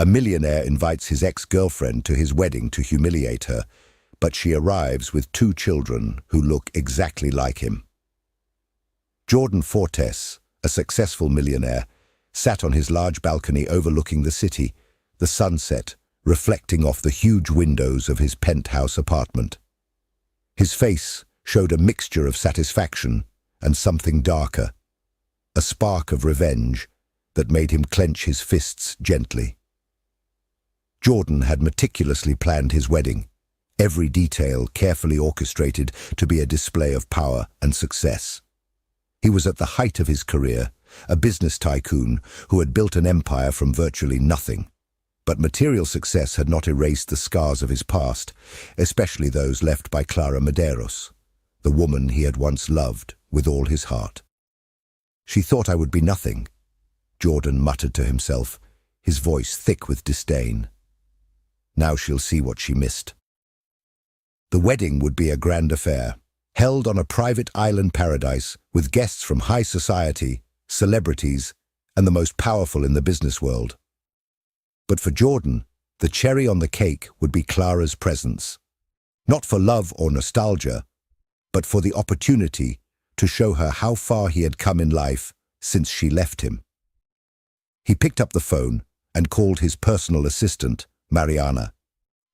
A millionaire invites his ex-girlfriend to his wedding to humiliate her, but she arrives with 2 children who look exactly like him. Jordan Fortes, a successful millionaire, sat on his large balcony overlooking the city, the sunset reflecting off the huge windows of his penthouse apartment. His face showed a mixture of satisfaction and something darker, a spark of revenge that made him clench his fists gently. Jordan had meticulously planned his wedding, every detail carefully orchestrated to be a display of power and success. He was at the height of his career, a business tycoon who had built an empire from virtually nothing. But material success had not erased the scars of his past, especially those left by Clara Medeiros, the woman he had once loved with all his heart. "She thought I would be nothing," Jordan muttered to himself, his voice thick with disdain. "Now she'll see what she missed." The wedding would be a grand affair, held on a private island paradise with guests from high society, celebrities, and the most powerful in the business world. But for Jordan, the cherry on the cake would be Clara's presence, not for love or nostalgia, but for the opportunity to show her how far he had come in life since she left him. He picked up the phone and called his personal assistant, Mariana,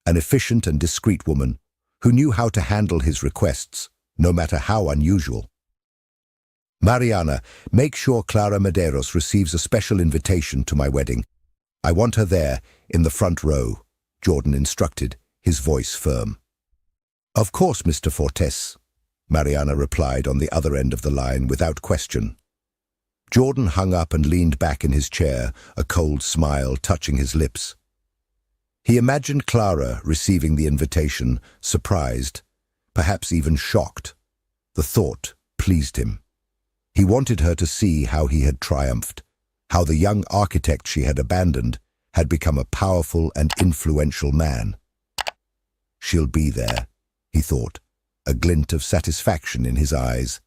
an efficient and discreet woman who knew how to handle his requests, no matter how unusual. "Mariana, make sure Clara Medeiros receives a special invitation to my wedding. I want her there, in the front row," Jordan instructed, his voice firm. "Of course, Mr. Fortes," Mariana replied on the other end of the line without question. Jordan hung up and leaned back in his chair, a cold smile touching his lips. He imagined Clara receiving the invitation, surprised, perhaps even shocked. The thought pleased him. He wanted her to see how he had triumphed, how the young architect she had abandoned had become a powerful and influential man. "She'll be there," he thought, a glint of satisfaction in his eyes,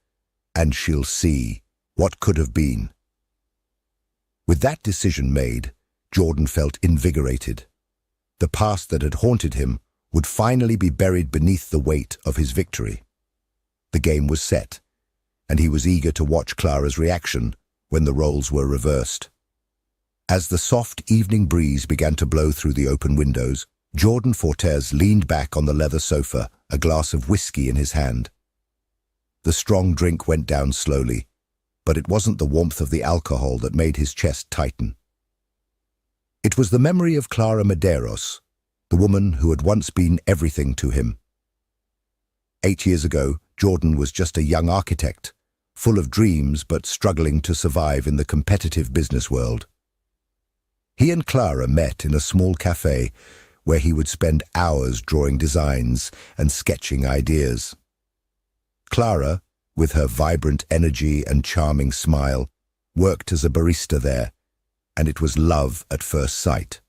"and she'll see what could have been." With that decision made, Jordan felt invigorated. The past that had haunted him would finally be buried beneath the weight of his victory. The game was set, and he was eager to watch Clara's reaction when the roles were reversed. As the soft evening breeze began to blow through the open windows, Jordan Fortes leaned back on the leather sofa, a glass of whiskey in his hand. The strong drink went down slowly, but it wasn't the warmth of the alcohol that made his chest tighten. It was the memory of Clara Medeiros, the woman who had once been everything to him. 8 years ago, Jordan was just a young architect, full of dreams but struggling to survive in the competitive business world. He and Clara met in a small cafe where he would spend hours drawing designs and sketching ideas. Clara, with her vibrant energy and charming smile, worked as a barista there, and it was love at first sight.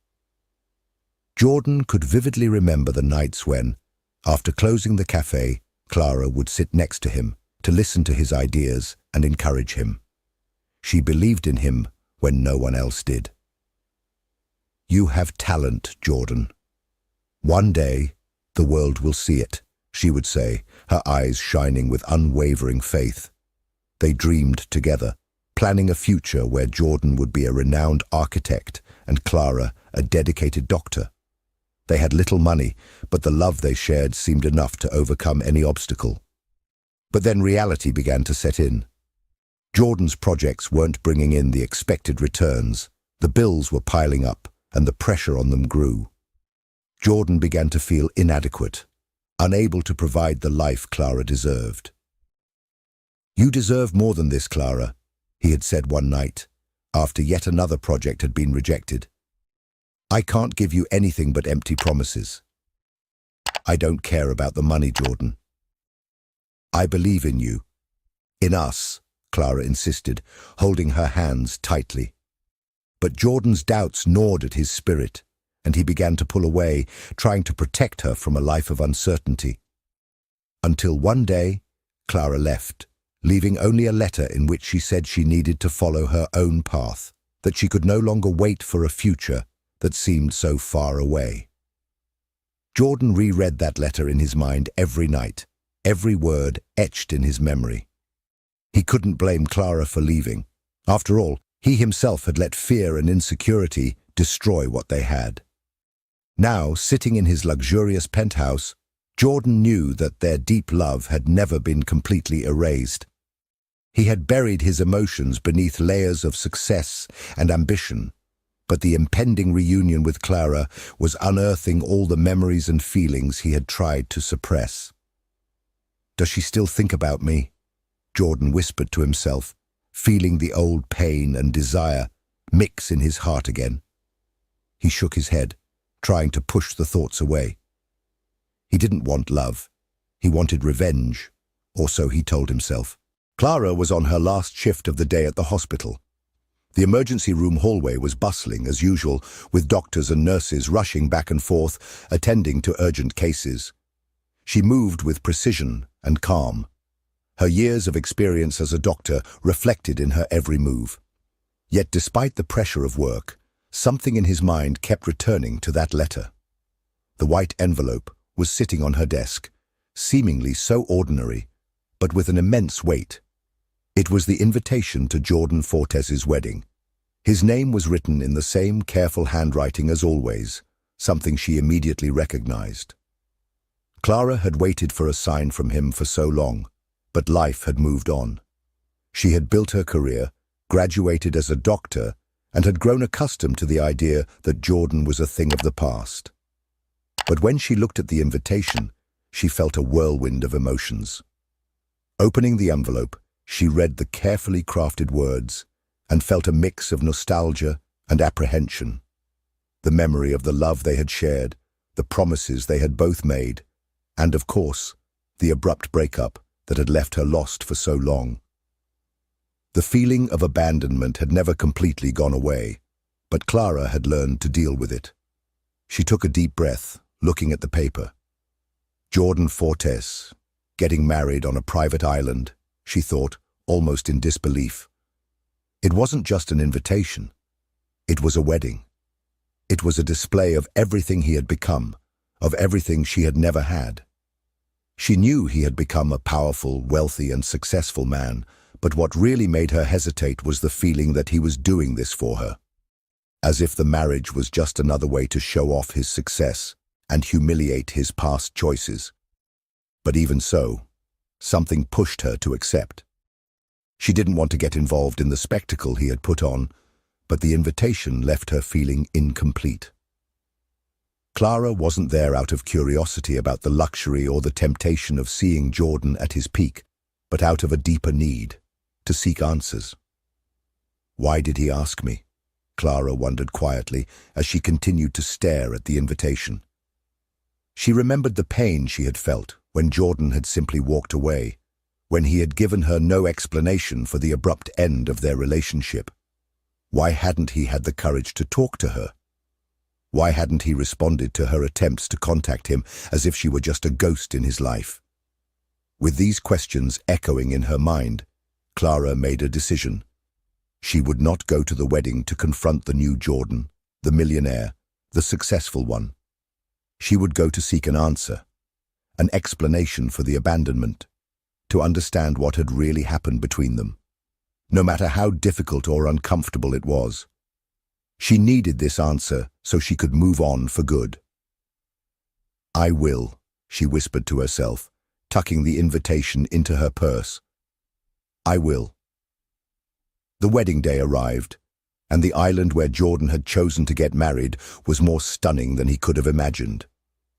Jordan could vividly remember the nights when, after closing the cafe, Clara would sit next to him to listen to his ideas and encourage him. She believed in him when no one else did. "You have talent, Jordan. One day, the world will see it," she would say, her eyes shining with unwavering faith. They dreamed together, planning a future where Jordan would be a renowned architect and Clara a dedicated doctor. They had little money, but the love they shared seemed enough to overcome any obstacle. But then reality began to set in. Jordan's projects weren't bringing in the expected returns. The bills were piling up, and the pressure on them grew. Jordan began to feel inadequate, unable to provide the life Clara deserved. "You deserve more than this, Clara," he had said one night, after yet another project had been rejected. "I can't give you anything but empty promises." "I don't care about the money, Jordan. I believe in you. In us," Clara insisted, holding her hands tightly. But Jordan's doubts gnawed at his spirit, and he began to pull away, trying to protect her from a life of uncertainty. Until one day, Clara left, leaving only a letter in which she said she needed to follow her own path, that she could no longer wait for a future that seemed so far away. Jordan reread that letter in his mind every night, every word etched in his memory. He couldn't blame Clara for leaving. After all, he himself had let fear and insecurity destroy what they had. Now, sitting in his luxurious penthouse, Jordan knew that their deep love had never been completely erased. He had buried his emotions beneath layers of success and ambition, but the impending reunion with Clara was unearthing all the memories and feelings he had tried to suppress. "Does she still think about me?" Jordan whispered to himself, feeling the old pain and desire mix in his heart again. He shook his head, trying to push the thoughts away. He didn't want love. He wanted revenge, or so he told himself. Clara was on her last shift of the day at the hospital. The emergency room hallway was bustling as usual, with doctors and nurses rushing back and forth, attending to urgent cases. She moved with precision and calm. Her years of experience as a doctor reflected in her every move. Yet despite the pressure of work, something in his mind kept returning to that letter. The white envelope was sitting on her desk, seemingly so ordinary, but with an immense weight. It was the invitation to Jordan Fortes's wedding. His name was written in the same careful handwriting as always, something she immediately recognized. Clara had waited for a sign from him for so long, but life had moved on. She had built her career, graduated as a doctor, and had grown accustomed to the idea that Jordan was a thing of the past. But when she looked at the invitation, she felt a whirlwind of emotions. Opening the envelope, she read the carefully crafted words and felt a mix of nostalgia and apprehension. The memory of the love they had shared, the promises they had both made, and of course, the abrupt breakup that had left her lost for so long. The feeling of abandonment had never completely gone away, but Clara had learned to deal with it. She took a deep breath, looking at the paper. Jordan Fortes, getting married on a private island, she thought, almost in disbelief. It wasn't just an invitation. It was a wedding. It was a display of everything he had become, of everything she had never had. She knew he had become a powerful, wealthy, and successful man, but what really made her hesitate was the feeling that he was doing this for her. As if the marriage was just another way to show off his success and humiliate his past choices. But even so, something pushed her to accept. She didn't want to get involved in the spectacle he had put on, but the invitation left her feeling incomplete. Clara wasn't there out of curiosity about the luxury or the temptation of seeing Jordan at his peak, but out of a deeper need, to seek answers. Why did he ask me? Clara wondered quietly as she continued to stare at the invitation. She remembered the pain she had felt when Jordan had simply walked away, when he had given her no explanation for the abrupt end of their relationship. Why hadn't he had the courage to talk to her? Why hadn't he responded to her attempts to contact him as if she were just a ghost in his life? With these questions echoing in her mind, Clara made a decision. She would not go to the wedding to confront the new Jordan, the millionaire, the successful one. She would go to seek an answer, an explanation for the abandonment, to understand what had really happened between them, no matter how difficult or uncomfortable it was. She needed this answer so she could move on for good. "I will," she whispered to herself, tucking the invitation into her purse. "I will." The wedding day arrived, and the island where Jordan had chosen to get married was more stunning than he could have imagined.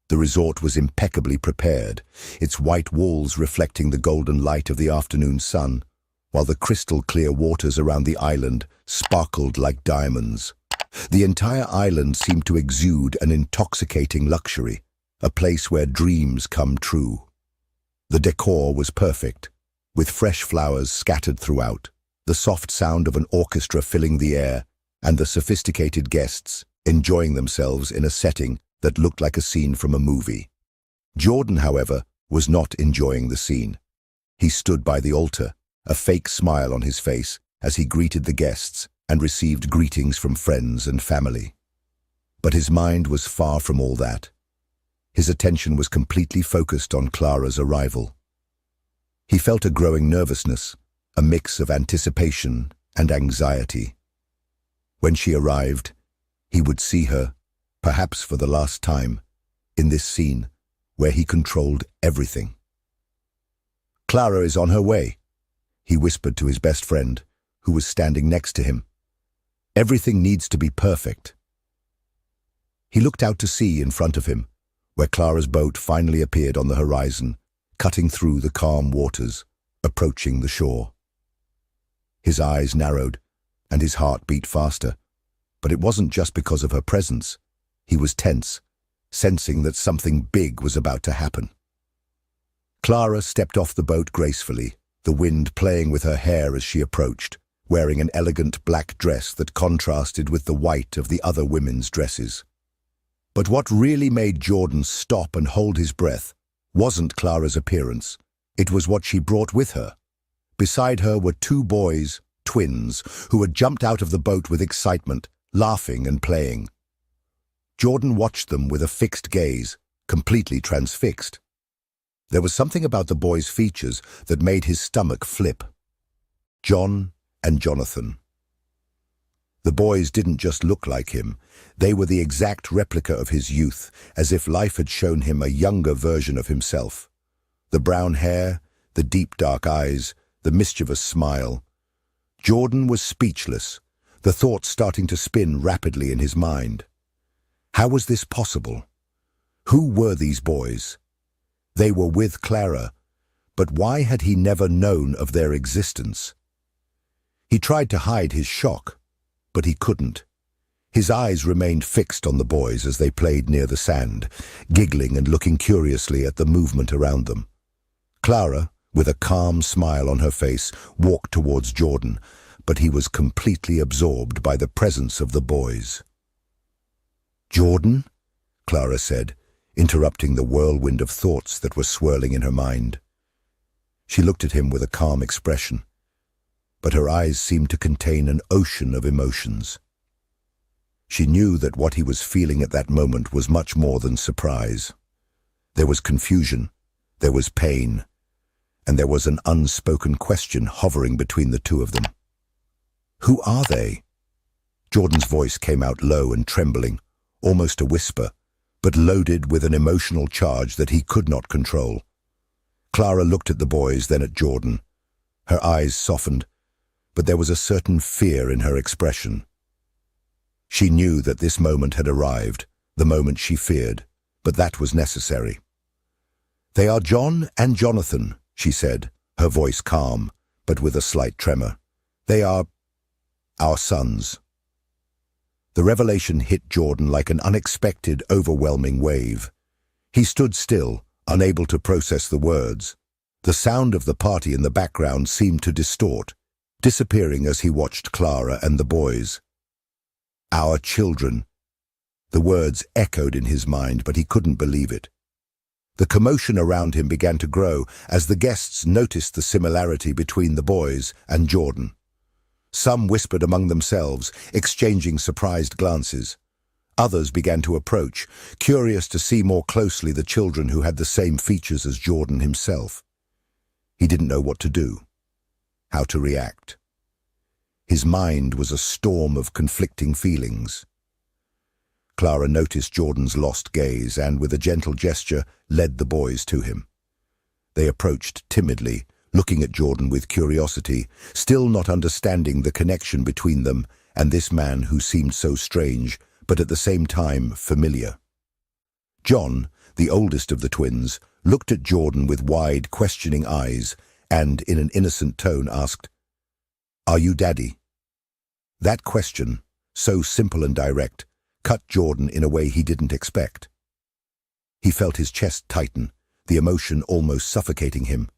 The resort was impeccably prepared, its white walls reflecting the golden light of the afternoon sun, while the crystal-clear waters around the island sparkled like diamonds. The entire island seemed to exude an intoxicating luxury, a place where dreams come true. The decor was perfect, with fresh flowers scattered throughout, the soft sound of an orchestra filling the air, and the sophisticated guests enjoying themselves in a setting that looked like a scene from a movie. Jordan, however, was not enjoying the scene. He stood by the altar, a fake smile on his face as he greeted the guests and received greetings from friends and family. But his mind was far from all that. His attention was completely focused on Clara's arrival. He felt a growing nervousness, a mix of anticipation and anxiety. When she arrived, he would see her, perhaps for the last time, in this scene where he controlled everything. "Clara is on her way," he whispered to his best friend, who was standing next to him. "Everything needs to be perfect." He looked out to sea in front of him, where Clara's boat finally appeared on the horizon, cutting through the calm waters, approaching the shore. His eyes narrowed, and his heart beat faster. But it wasn't just because of her presence. He was tense, sensing that something big was about to happen. Clara stepped off the boat gracefully, the wind playing with her hair as she approached, wearing an elegant black dress that contrasted with the white of the other women's dresses. But what really made Jordan stop and hold his breath wasn't Clara's appearance. It was what she brought with her. Beside her were two boys, twins, who had jumped out of the boat with excitement, laughing and playing. Jordan watched them with a fixed gaze, completely transfixed. There was something about the boys' features that made his stomach flip. John and Jonathan. The boys didn't just look like him. They were the exact replica of his youth, as if life had shown him a younger version of himself. The brown hair, the deep dark eyes, the mischievous smile. Jordan was speechless, the thoughts starting to spin rapidly in his mind. How was this possible? Who were these boys? They were with Clara, but why had he never known of their existence? He tried to hide his shock, but he couldn't. His eyes remained fixed on the boys as they played near the sand, giggling and looking curiously at the movement around them. Clara, with a calm smile on her face, walked towards Jordan, but he was completely absorbed by the presence of the boys. "Jordan?" Clara said, interrupting the whirlwind of thoughts that were swirling in her mind. She looked at him with a calm expression, but her eyes seemed to contain an ocean of emotions. She knew that what he was feeling at that moment was much more than surprise. There was confusion, there was pain, and there was an unspoken question hovering between the two of them. "Who are they?" Jordan's voice came out low and trembling, almost a whisper, but loaded with an emotional charge that he could not control. Clara looked at the boys, then at Jordan. Her eyes softened, but there was a certain fear in her expression. She knew that this moment had arrived, the moment she feared, but that was necessary. "They are John and Jonathan," she said, her voice calm, but with a slight tremor. "They are our sons." The revelation hit Jordan like an unexpected, overwhelming wave. He stood still, unable to process the words. The sound of the party in the background seemed to distort, disappearing as he watched Clara and the boys. "Our children." The words echoed in his mind, but he couldn't believe it. The commotion around him began to grow as the guests noticed the similarity between the boys and Jordan. Some whispered among themselves, exchanging surprised glances. Others began to approach, curious to see more closely the children who had the same features as Jordan himself. He didn't know what to do, how to react. His mind was a storm of conflicting feelings. Clara noticed Jordan's lost gaze and, with a gentle gesture, led the boys to him. They approached timidly, looking at Jordan with curiosity, still not understanding the connection between them and this man who seemed so strange, but at the same time familiar. John, the oldest of the twins, looked at Jordan with wide, questioning eyes and, in an innocent tone, asked, "Are you Daddy?" That question, so simple and direct, cut Jordan in a way he didn't expect. He felt his chest tighten, the emotion almost suffocating him.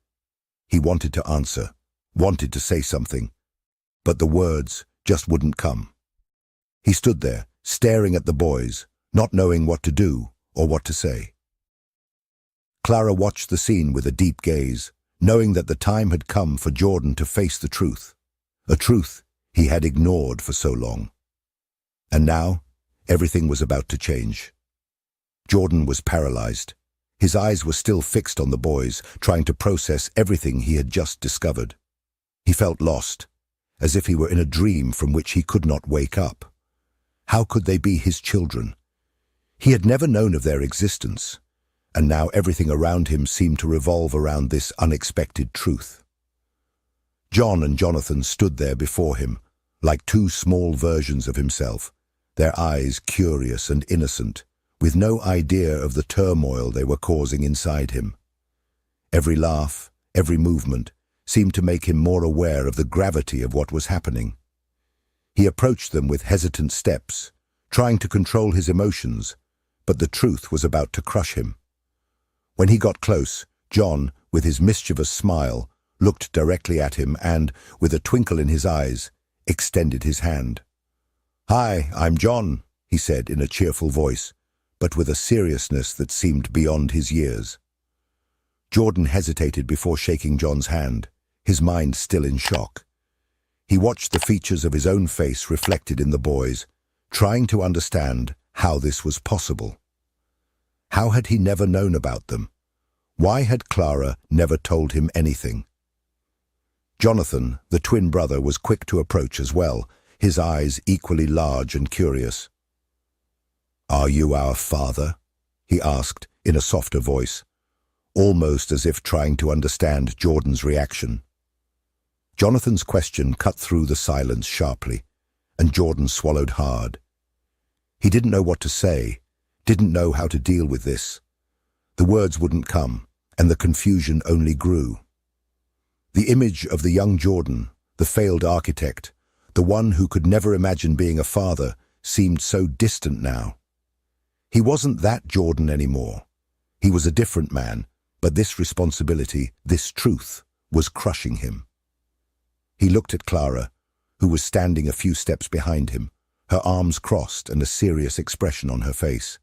He wanted to answer, wanted to say something, but the words just wouldn't come. He stood there, staring at the boys, not knowing what to do or what to say. Clara watched the scene with a deep gaze, knowing that the time had come for Jordan to face the truth, a truth he had ignored for so long. And now, Everything was about to change. Jordan was paralyzed. His eyes were still fixed on the boys, trying to process everything he had just discovered. He felt lost, as if he were in a dream from which he could not wake up. How could they be his children? He had never known of their existence, and now everything around him seemed to revolve around this unexpected truth. John and Jonathan stood there before him, like two small versions of himself, their eyes curious and innocent, with no idea of the turmoil they were causing inside him. Every laugh, every movement, seemed to make him more aware of the gravity of what was happening. He approached them with hesitant steps, trying to control his emotions, but the truth was about to crush him. When he got close, John, with his mischievous smile, looked directly at him and, with a twinkle in his eyes, extended his hand. "Hi, I'm John," he said in a cheerful voice, but with a seriousness that seemed beyond his years. Jordan hesitated before shaking John's hand, his mind still in shock. He watched the features of his own face reflected in the boys, trying to understand how this was possible. How had he never known about them? Why had Clara never told him anything? Jonathan, the twin brother, was quick to approach as well, his eyes equally large and curious. "Are you our father?" he asked in a softer voice, almost as if trying to understand Jordan's reaction. Jonathan's question cut through the silence sharply, and Jordan swallowed hard. He didn't know what to say, didn't know how to deal with this. The words wouldn't come, and the confusion only grew. The image of the young Jordan, the failed architect, the one who could never imagine being a father, seemed so distant now. He wasn't that Jordan anymore. He was a different man, but this responsibility, this truth, was crushing him. He looked at Clara, who was standing a few steps behind him, her arms crossed and a serious expression on her face.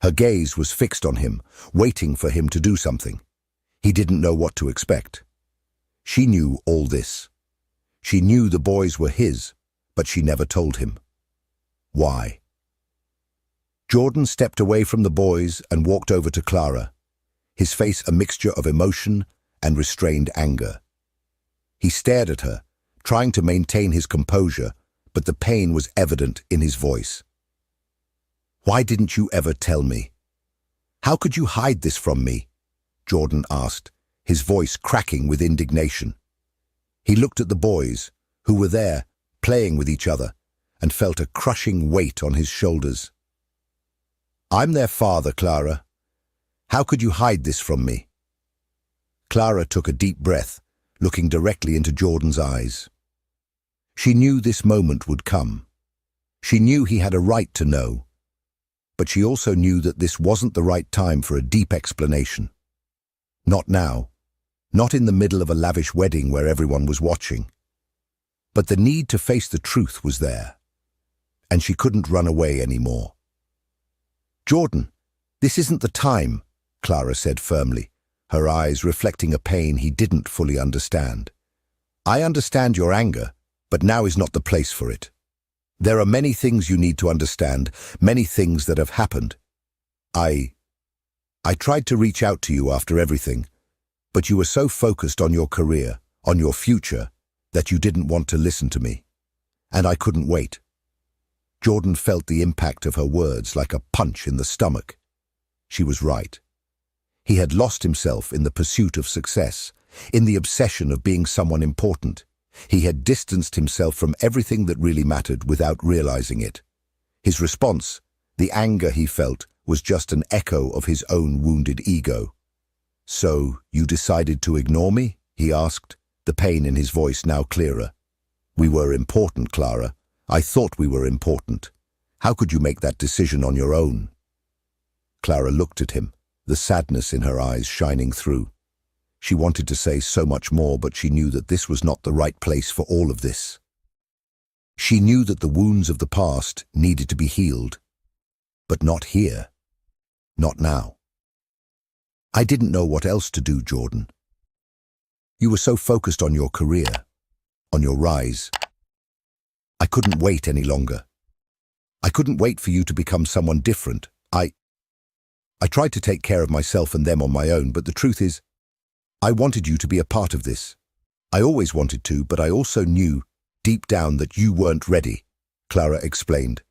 Her gaze was fixed on him, waiting for him to do something. He didn't know what to expect. She knew all this. She knew the boys were his, but she never told him. Why? Jordan stepped away from the boys and walked over to Clara, his face a mixture of emotion and restrained anger. He stared at her, trying to maintain his composure, but the pain was evident in his voice. "Why didn't you ever tell me? How could you hide this from me?" Jordan asked, his voice cracking with indignation. He looked at the boys, who were there, playing with each other, and felt a crushing weight on his shoulders. "I'm their father, Clara. How could you hide this from me?" Clara took a deep breath, looking directly into Jordan's eyes. She knew this moment would come. She knew he had a right to know, but she also knew that this wasn't the right time for a deep explanation. Not now, not in the middle of a lavish wedding where everyone was watching. But the need to face the truth was there, and she couldn't run away anymore. "Jordan, this isn't the time," Clara said firmly, her eyes reflecting a pain he didn't fully understand. "I understand your anger, but now is not the place for it. There are many things you need to understand, many things that have happened. I tried to reach out to you after everything, but you were so focused on your career, on your future, that you didn't want to listen to me. And I couldn't wait." Jordan felt the impact of her words like a punch in the stomach. She was right. He had lost himself in the pursuit of success, in the obsession of being someone important. He had distanced himself from everything that really mattered without realizing it. His response, the anger he felt, was just an echo of his own wounded ego. "So, you decided to ignore me?" he asked, the pain in his voice now clearer. "We were important, Clara. I thought we were important. How could you make that decision on your own?" Clara looked at him, the sadness in her eyes shining through. She wanted to say so much more, but she knew that this was not the right place for all of this. She knew that the wounds of the past needed to be healed, but not here, not now. "I didn't know what else to do, Jordan. You were so focused on your career, on your rise. I couldn't wait any longer." I couldn't wait for you to become someone different. I tried to take care of myself and them on my own, but the truth is, I wanted you to be a part of this. I always wanted to, but I also knew, deep down, that you weren't ready, Clara explained,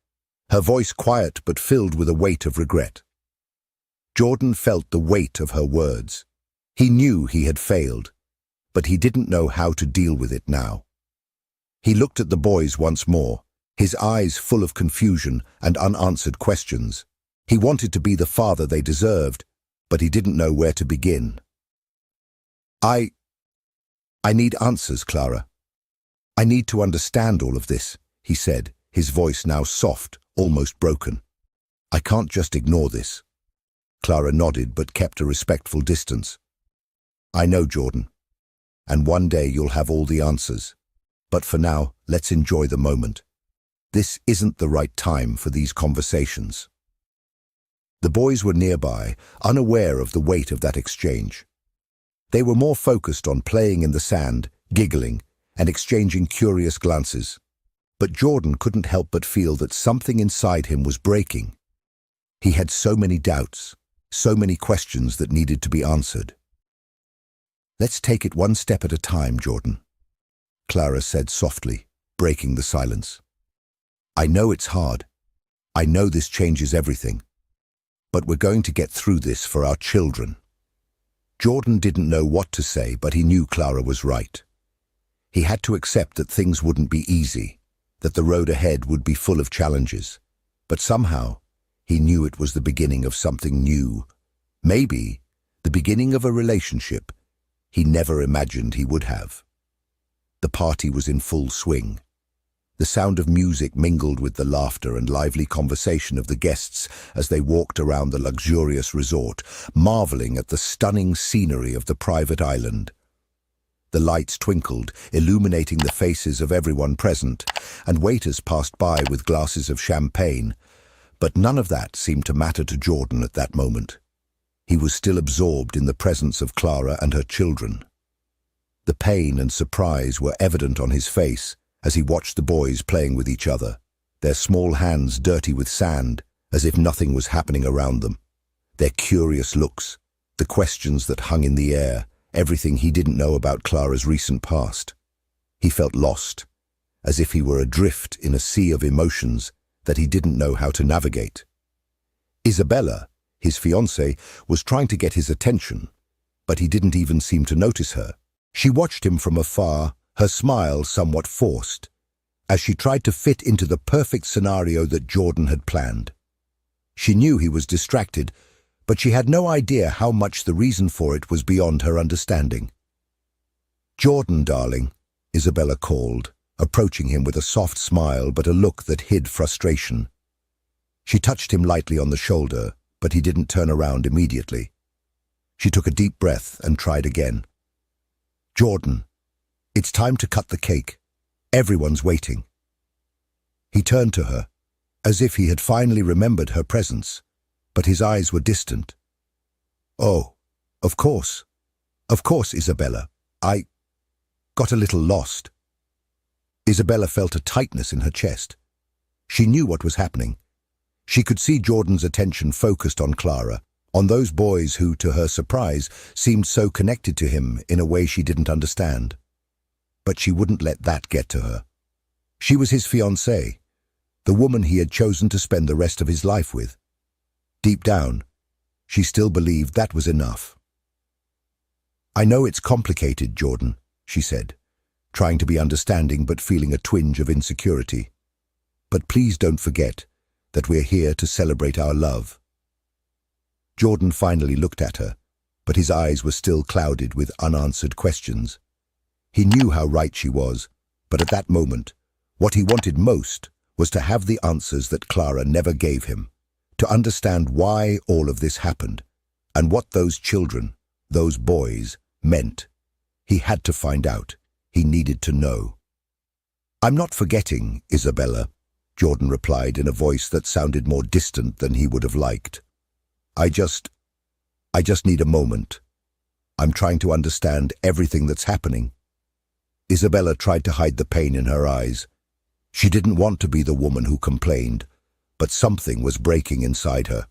her voice quiet but filled with a weight of regret. Jordan felt the weight of her words. He knew he had failed, but he didn't know how to deal with it now. He looked at the boys once more, his eyes full of confusion and unanswered questions. He wanted to be the father they deserved, but he didn't know where to begin. I need answers, Clara. I need to understand all of this, he said, his voice now soft, almost broken. I can't just ignore this. Clara nodded but kept a respectful distance. I know, Jordan, and one day you'll have all the answers. But for now, let's enjoy the moment. This isn't the right time for these conversations. The boys were nearby, unaware of the weight of that exchange. They were more focused on playing in the sand, giggling, and exchanging curious glances. But Jordan couldn't help but feel that something inside him was breaking. He had so many doubts, so many questions that needed to be answered. Let's take it one step at a time, Jordan, Clara said softly, breaking the silence. I know it's hard. I know this changes everything. But we're going to get through this for our children. Jordan didn't know what to say, but he knew Clara was right. He had to accept that things wouldn't be easy, that the road ahead would be full of challenges. But somehow, he knew it was the beginning of something new. Maybe the beginning of a relationship he never imagined he would have. The party was in full swing. The sound of music mingled with the laughter and lively conversation of the guests as they walked around the luxurious resort, marveling at the stunning scenery of the private island. The lights twinkled, illuminating the faces of everyone present, and waiters passed by with glasses of champagne. But none of that seemed to matter to Jordan at that moment. He was still absorbed in the presence of Clara and her children. The pain and surprise were evident on his face as he watched the boys playing with each other, their small hands dirty with sand, as if nothing was happening around them. Their curious looks, the questions that hung in the air, everything he didn't know about Clara's recent past. He felt lost, as if he were adrift in a sea of emotions that he didn't know how to navigate. Isabella, his fiancée, was trying to get his attention, but he didn't even seem to notice her. She watched him from afar, her smile somewhat forced, as she tried to fit into the perfect scenario that Jordan had planned. She knew he was distracted, but she had no idea how much the reason for it was beyond her understanding. "Jordan, darling," Isabella called, approaching him with a soft smile but a look that hid frustration. She touched him lightly on the shoulder, but he didn't turn around immediately. She took a deep breath and tried again. "Jordan, it's time to cut the cake. Everyone's waiting." He turned to her, as if he had finally remembered her presence, but his eyes were distant. "Oh, of course, Isabella. I got a little lost." Isabella felt a tightness in her chest. She knew what was happening. She could see Jordan's attention focused on Clara, on those boys who, to her surprise, seemed so connected to him in a way she didn't understand. But she wouldn't let that get to her. She was his fiancée, the woman he had chosen to spend the rest of his life with. Deep down, she still believed that was enough. "I know it's complicated, Jordan," she said, trying to be understanding but feeling a twinge of insecurity. "But please don't forget that we're here to celebrate our love." Jordan finally looked at her, but his eyes were still clouded with unanswered questions. He knew how right she was, but at that moment, what he wanted most was to have the answers that Clara never gave him, to understand why all of this happened, and what those children, those boys, meant. He had to find out. He needed to know. "I'm not forgetting, Isabella," Jordan replied in a voice that sounded more distant than he would have liked. I just need a moment. I'm trying to understand everything that's happening." Isabella tried to hide the pain in her eyes. She didn't want to be the woman who complained, but something was breaking inside her.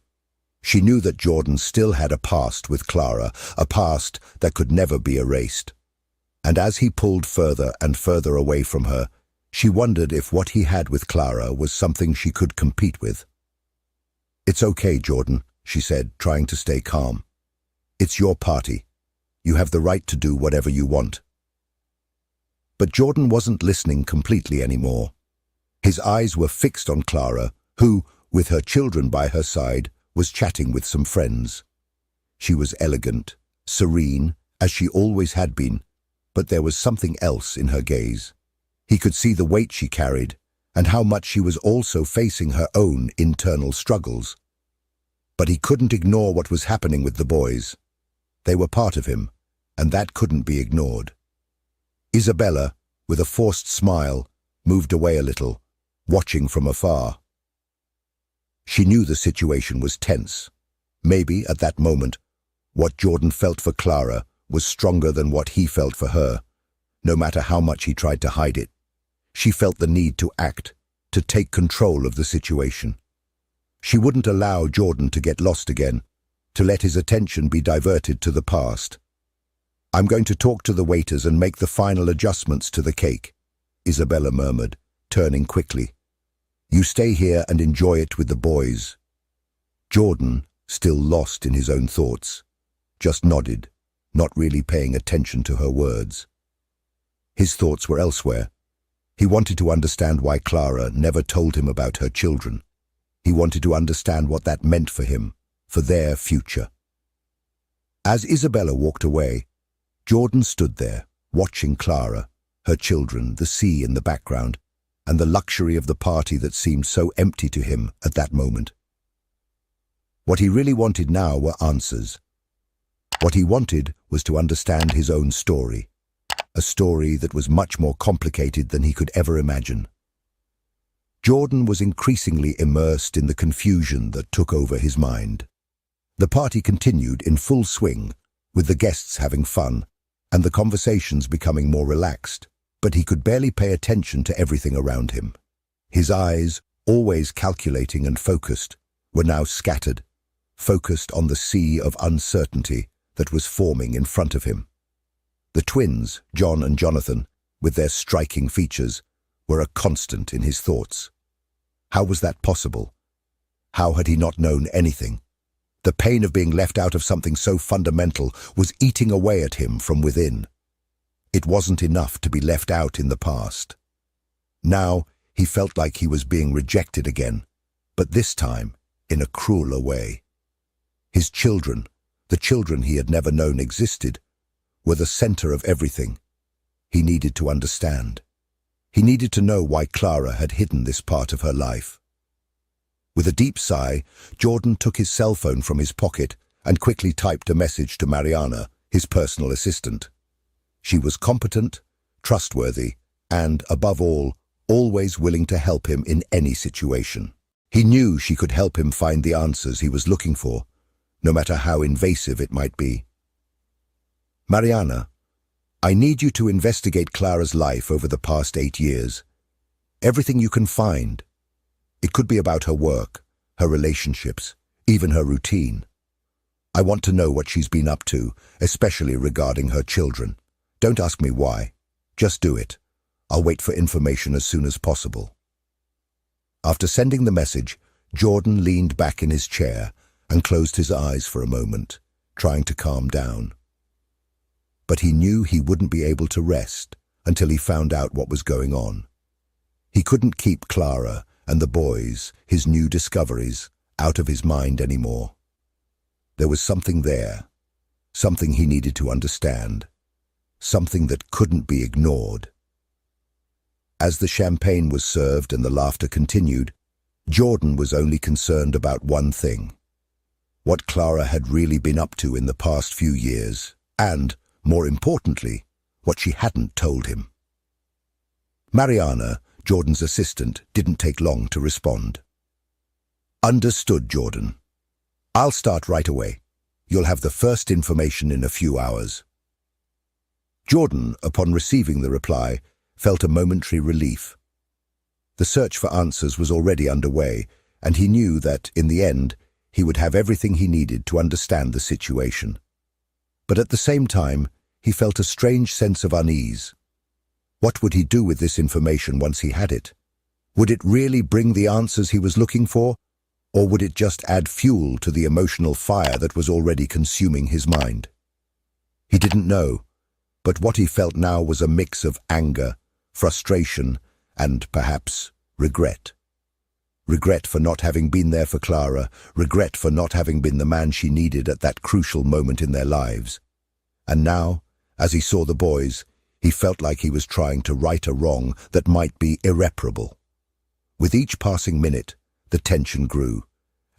She knew that Jordan still had a past with Clara, a past that could never be erased. And as he pulled further and further away from her, she wondered if what he had with Clara was something she could compete with. "It's okay, Jordan," she said, trying to stay calm. "It's your party. You have the right to do whatever you want." But Jordan wasn't listening completely anymore. His eyes were fixed on Clara, who, with her children by her side, was chatting with some friends. She was elegant, serene, as she always had been, but there was something else in her gaze. He could see the weight she carried, and how much she was also facing her own internal struggles. But he couldn't ignore what was happening with the boys. They were part of him, and that couldn't be ignored. Isabella, with a forced smile, moved away a little, watching from afar. She knew the situation was tense. Maybe, at that moment, what Jordan felt for Clara was stronger than what he felt for her, no matter how much he tried to hide it. She felt the need to act, to take control of the situation. She wouldn't allow Jordan to get lost again, to let his attention be diverted to the past. "I'm going to talk to the waiters and make the final adjustments to the cake," Isabella murmured, turning quickly. "You stay here and enjoy it with the boys." Jordan, still lost in his own thoughts, just nodded, not really paying attention to her words. His thoughts were elsewhere. He wanted to understand why Clara never told him about her children. He wanted to understand what that meant for him, for their future. As Isabella walked away, Jordan stood there, watching Clara, her children, the sea in the background, and the luxury of the party that seemed so empty to him at that moment. What he really wanted now were answers. What he wanted was to understand his own story, a story that was much more complicated than he could ever imagine. Jordan was increasingly immersed in the confusion that took over his mind. The party continued in full swing, with the guests having fun, and the conversations becoming more relaxed, but he could barely pay attention to everything around him. His eyes, always calculating and focused, were now scattered, focused on the sea of uncertainty that was forming in front of him. The twins, John and Jonathan, with their striking features, were a constant in his thoughts. How was that possible? How had he not known anything? The pain of being left out of something so fundamental was eating away at him from within. It wasn't enough to be left out in the past. Now he felt like he was being rejected again, but this time in a crueler way. His children, the children he had never known existed, were the center of everything. He needed to understand. He needed to know why Clara had hidden this part of her life. With a deep sigh, Jordan took his cell phone from his pocket and quickly typed a message to Mariana, his personal assistant. She was competent, trustworthy, and, above all, always willing to help him in any situation. He knew she could help him find the answers he was looking for, no matter how invasive it might be. "Mariana, I need you to investigate Clara's life over the past 8 years. Everything you can find. It could be about her work, her relationships, even her routine. I want to know what she's been up to, especially regarding her children. Don't ask me why. Just do it. I'll wait for information as soon as possible." After sending the message, Jordan leaned back in his chair and closed his eyes for a moment, trying to calm down. But he knew he wouldn't be able to rest until he found out what was going on. He couldn't keep Clara and the boys, his new discoveries, out of his mind anymore. There was something there, something he needed to understand, something that couldn't be ignored. As the champagne was served and the laughter continued, Jordan was only concerned about one thing: what Clara had really been up to in the past few years, and, more importantly, what she hadn't told him. Mariana, Jordan's assistant, didn't take long to respond. "Understood, Jordan. I'll start right away. You'll have the first information in a few hours." Jordan, upon receiving the reply, felt a momentary relief. The search for answers was already underway, and he knew that, in the end, he would have everything he needed to understand the situation. But at the same time, he felt a strange sense of unease. What would he do with this information once he had it? Would it really bring the answers he was looking for, or would it just add fuel to the emotional fire that was already consuming his mind? He didn't know, but what he felt now was a mix of anger, frustration, and perhaps regret. Regret for not having been there for Clara, regret for not having been the man she needed at that crucial moment in their lives. And now, as he saw the boys, he felt like he was trying to right a wrong that might be irreparable. With each passing minute, the tension grew,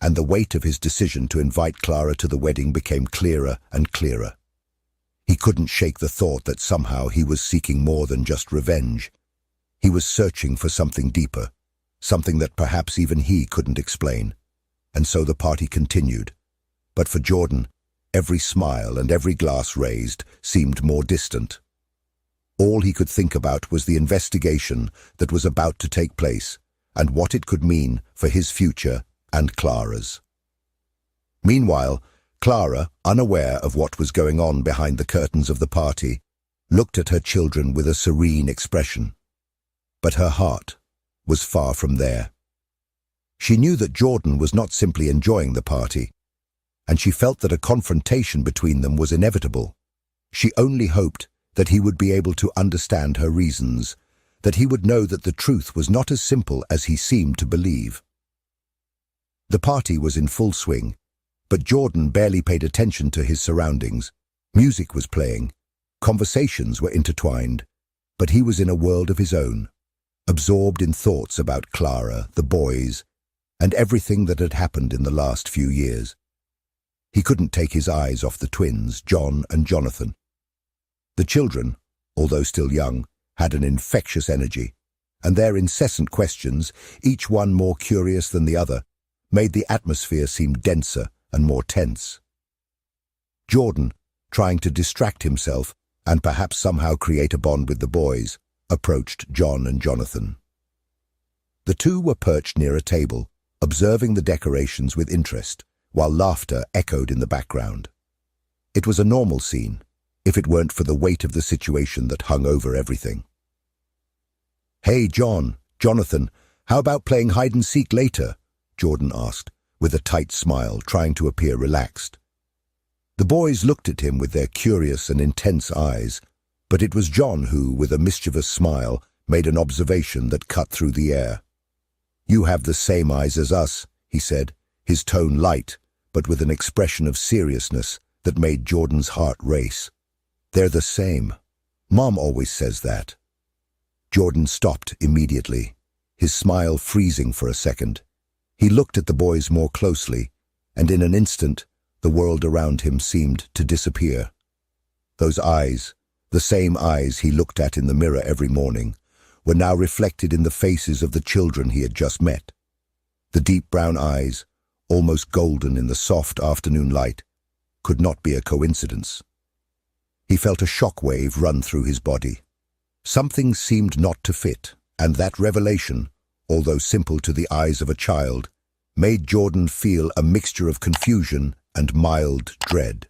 and the weight of his decision to invite Clara to the wedding became clearer and clearer. He couldn't shake the thought that somehow he was seeking more than just revenge. He was searching for something deeper, something that perhaps even he couldn't explain. And so the party continued. But for Jordan, every smile and every glass raised seemed more distant. All he could think about was the investigation that was about to take place and what it could mean for his future and Clara's. Meanwhile, Clara, unaware of what was going on behind the curtains of the party, looked at her children with a serene expression. But her heart was far from there. She knew that Jordan was not simply enjoying the party, and she felt that a confrontation between them was inevitable. She only hoped that he would be able to understand her reasons, that he would know that the truth was not as simple as he seemed to believe. The party was in full swing, but Jordan barely paid attention to his surroundings. Music was playing, conversations were intertwined, but he was in a world of his own, absorbed in thoughts about Clara, the boys, and everything that had happened in the last few years. He couldn't take his eyes off the twins, John and Jonathan. The children, although still young, had an infectious energy, and their incessant questions, each one more curious than the other, made the atmosphere seem denser and more tense. Jordan, trying to distract himself and perhaps somehow create a bond with the boys, approached John and Jonathan. The two were perched near a table, observing the decorations with interest, while laughter echoed in the background. It was a normal scene, if it weren't for the weight of the situation that hung over everything. "Hey, John, Jonathan, how about playing hide-and-seek later?" Jordan asked, with a tight smile, trying to appear relaxed. The boys looked at him with their curious and intense eyes, but it was John who, with a mischievous smile, made an observation that cut through the air. "You have the same eyes as us," he said, his tone light, but with an expression of seriousness that made Jordan's heart race. "They're the same. Mom always says that." Jordan stopped immediately, his smile freezing for a second. He looked at the boys more closely, and in an instant, the world around him seemed to disappear. Those eyes, the same eyes he looked at in the mirror every morning, were now reflected in the faces of the children he had just met. The deep brown eyes, almost golden in the soft afternoon light, could not be a coincidence. He felt a shock wave run through his body. Something seemed not to fit, and that revelation, although simple to the eyes of a child, made Jordan feel a mixture of confusion and mild dread.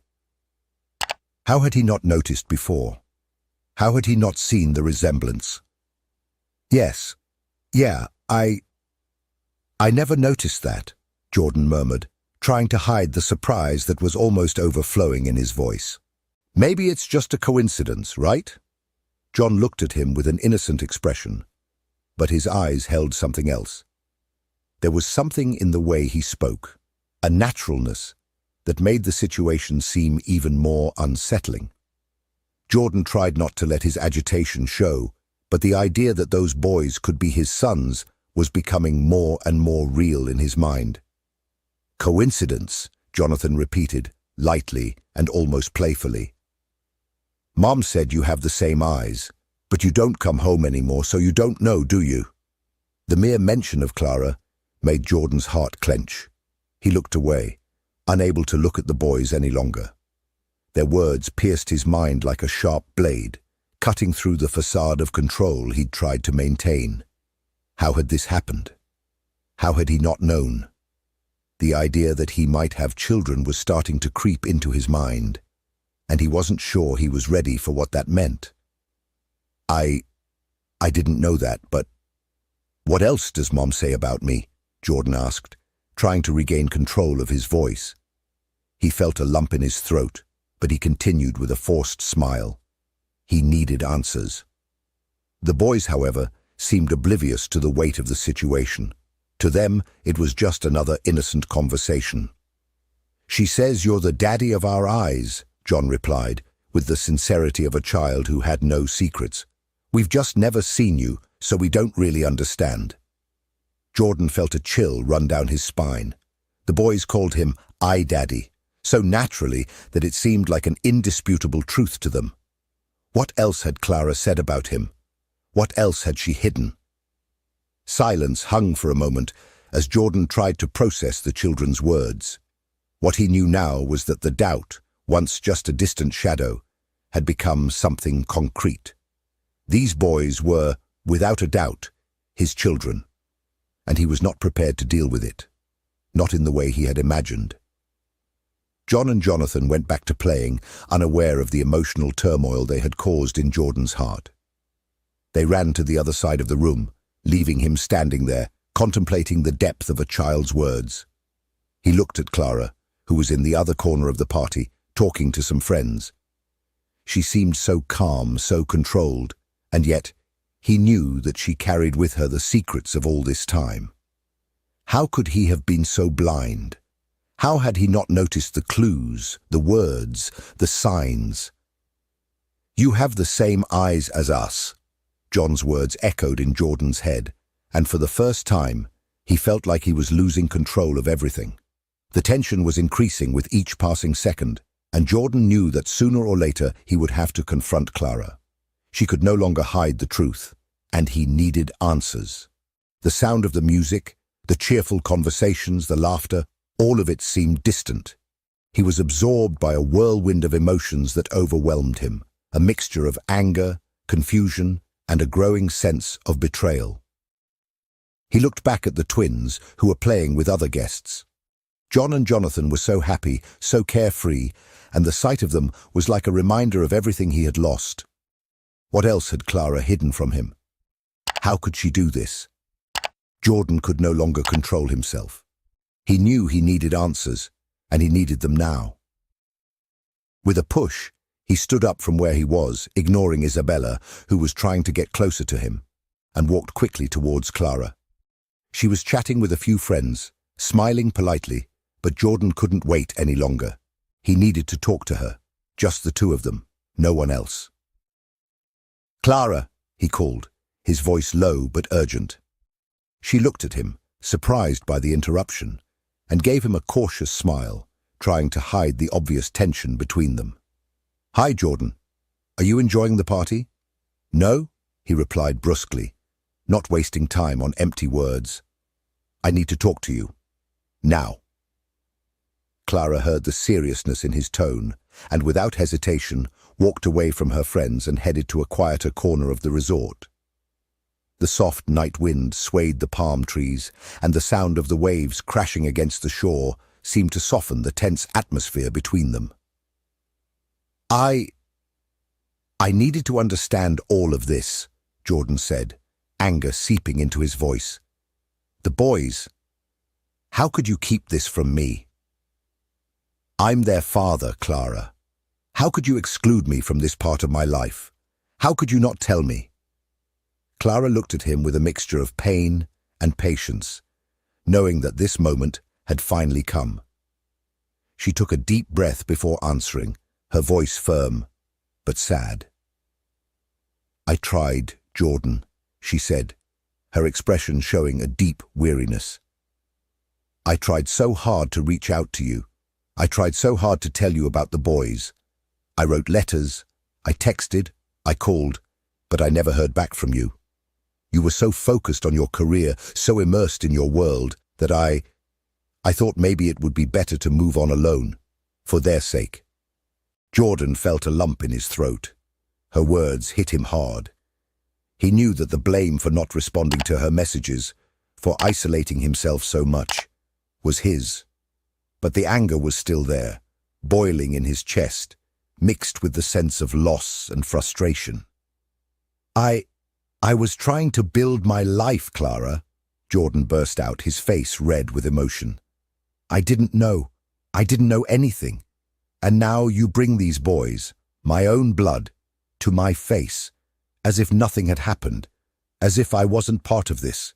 How had he not noticed before? How had he not seen the resemblance? I never noticed that," Jordan murmured, trying to hide the surprise that was almost overflowing in his voice. "Maybe it's just a coincidence, right?" John looked at him with an innocent expression, but his eyes held something else. There was something in the way he spoke, a naturalness that made the situation seem even more unsettling. Jordan tried not to let his agitation show, but the idea that those boys could be his sons was becoming more and more real in his mind. "Coincidence," Jonathan repeated, lightly and almost playfully. "Mom said you have the same eyes, but you don't come home anymore, so you don't know, do you?" The mere mention of Clara made Jordan's heart clench. He looked away, unable to look at the boys any longer. Their words pierced his mind like a sharp blade, cutting through the facade of control he'd tried to maintain. How had this happened? How had he not known? The idea that he might have children was starting to creep into his mind, and he wasn't sure he was ready for what that meant. I didn't know that, but what else does Mom say about me? Jordan asked, trying to regain control of his voice. He felt a lump in his throat, but he continued with a forced smile. He needed answers. The boys, however, seemed oblivious to the weight of the situation. To them, it was just another innocent conversation. "She says you're the daddy of our eyes," John replied, with the sincerity of a child who had no secrets. "We've just never seen you, so we don't really understand." Jordan felt a chill run down his spine. The boys called him "I Daddy," so naturally that it seemed like an indisputable truth to them. What else had Clara said about him? What else had she hidden? Silence hung for a moment as Jordan tried to process the children's words. What he knew now was that the doubt, once just a distant shadow, had become something concrete. These boys were, without a doubt, his children, and he was not prepared to deal with it, not in the way he had imagined. John and Jonathan went back to playing, unaware of the emotional turmoil they had caused in Jordan's heart. They ran to the other side of the room, leaving him standing there, contemplating the depth of a child's words. He looked at Clara, who was in the other corner of the party, talking to some friends. She seemed so calm, so controlled, and yet he knew that she carried with her the secrets of all this time. How could he have been so blind? How had he not noticed the clues, the words, the signs? "You have the same eyes as us." John's words echoed in Jordan's head, and for the first time, he felt like he was losing control of everything. The tension was increasing with each passing second, and Jordan knew that sooner or later he would have to confront Clara. She could no longer hide the truth, and he needed answers. The sound of the music, the cheerful conversations, the laughter, all of it seemed distant. He was absorbed by a whirlwind of emotions that overwhelmed him, a mixture of anger, confusion, and a growing sense of betrayal. He looked back at the twins, who were playing with other guests. John and Jonathan were so happy, so carefree, and the sight of them was like a reminder of everything he had lost. What else had Clara hidden from him? How could she do this? Jordan could no longer control himself. He knew he needed answers, and he needed them now. With a push, he stood up from where he was, ignoring Isabella, who was trying to get closer to him, and walked quickly towards Clara. She was chatting with a few friends, smiling politely, but Jordan couldn't wait any longer. He needed to talk to her, just the two of them, no one else. "Clara," he called, his voice low but urgent. She looked at him, surprised by the interruption, and gave him a cautious smile, trying to hide the obvious tension between them. "Hi, Jordan. Are you enjoying the party?" "No," he replied brusquely, not wasting time on empty words. "I need to talk to you. Now." Clara heard the seriousness in his tone, and without hesitation, walked away from her friends and headed to a quieter corner of the resort. The soft night wind swayed the palm trees, and the sound of the waves crashing against the shore seemed to soften the tense atmosphere between them. I needed to understand all of this," Jordan said, anger seeping into his voice. "The boys, how could you keep this from me? I'm their father, Clara. How could you exclude me from this part of my life? How could you not tell me?" Clara looked at him with a mixture of pain and patience, knowing that this moment had finally come. She took a deep breath before answering, her voice firm, but sad. "I tried, Jordan," she said, her expression showing a deep weariness. "I tried so hard to reach out to you. I tried so hard to tell you about the boys. I wrote letters, I texted, I called, but I never heard back from you. You were so focused on your career, so immersed in your world, that I thought maybe it would be better to move on alone, for their sake." Jordan felt a lump in his throat. Her words hit him hard. He knew that the blame for not responding to her messages, for isolating himself so much, was his. But the anger was still there, boiling in his chest, mixed with the sense of loss and frustration. I was trying to build my life, Clara, Jordan burst out, his face red with emotion. I didn't know anything. And now you bring these boys, my own blood, to my face, as if nothing had happened, as if I wasn't part of this.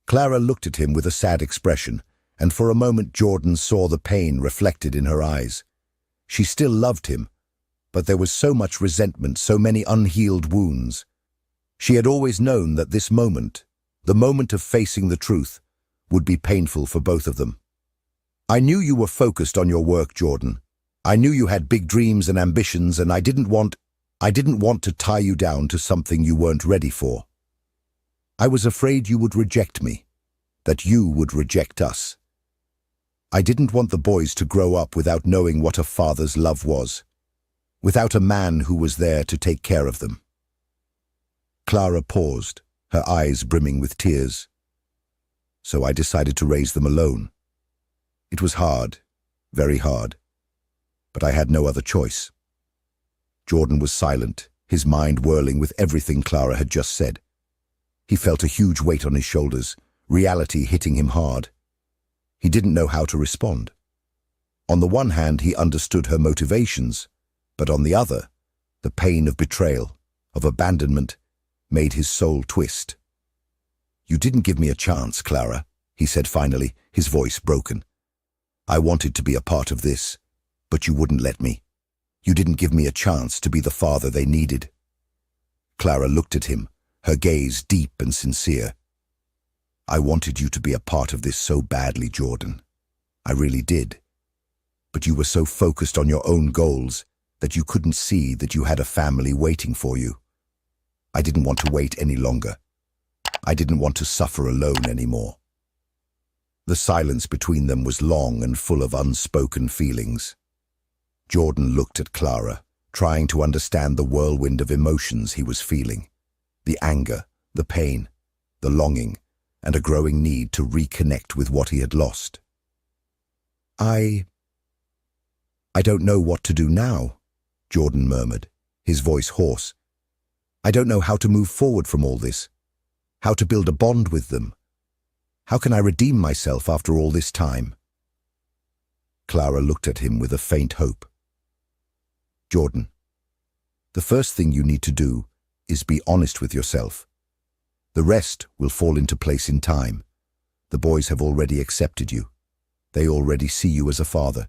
Clara looked at him with a sad expression, and for a moment Jordan saw the pain reflected in her eyes. She still loved him, but there was so much resentment, so many unhealed wounds. She had always known that this moment, the moment of facing the truth, would be painful for both of them. I knew you were focused on your work, Jordan. I knew you had big dreams and ambitions, and I didn't want to tie you down to something you weren't ready for. I was afraid you would reject me, that you would reject us. I didn't want the boys to grow up without knowing what a father's love was, without a man who was there to take care of them. Clara paused, her eyes brimming with tears. So I decided to raise them alone. It was hard, very hard, but I had no other choice. Jordan was silent, his mind whirling with everything Clara had just said. He felt a huge weight on his shoulders, reality hitting him hard. He didn't know how to respond. On the one hand, he understood her motivations, but on the other, the pain of betrayal, of abandonment, made his soul twist. You didn't give me a chance, Clara, he said finally, his voice broken. I wanted to be a part of this, but you wouldn't let me. You didn't give me a chance to be the father they needed. Clara looked at him, her gaze deep and sincere. I wanted you to be a part of this so badly, Jordan. I really did. But you were so focused on your own goals that you couldn't see that you had a family waiting for you. I didn't want to wait any longer. I didn't want to suffer alone anymore. The silence between them was long and full of unspoken feelings. Jordan looked at Clara, trying to understand the whirlwind of emotions he was feeling. The anger, the pain, the longing, and a growing need to reconnect with what he had lost. I don't know what to do now, Jordan murmured, his voice hoarse. I don't know how to move forward from all this, how to build a bond with them. How can I redeem myself after all this time? Clara looked at him with a faint hope. Jordan, the first thing you need to do is be honest with yourself. The rest will fall into place in time. The boys have already accepted you. They already see you as a father,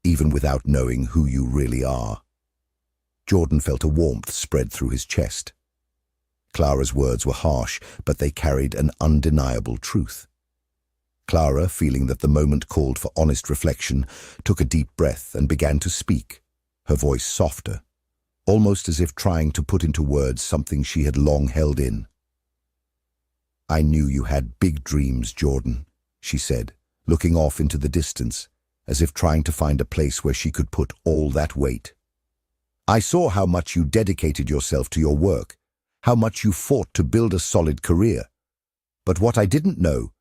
even without knowing who you really are. Jordan felt a warmth spread through his chest. Clara's words were harsh, but they carried an undeniable truth. Clara, feeling that the moment called for honest reflection, took a deep breath and began to speak, her voice softer, almost as if trying to put into words something she had long held in. I knew you had big dreams, Jordan, she said, looking off into the distance, as if trying to find a place where she could put all that weight. I saw how much you dedicated yourself to your work, how much you fought to build a solid career. But what I didn't know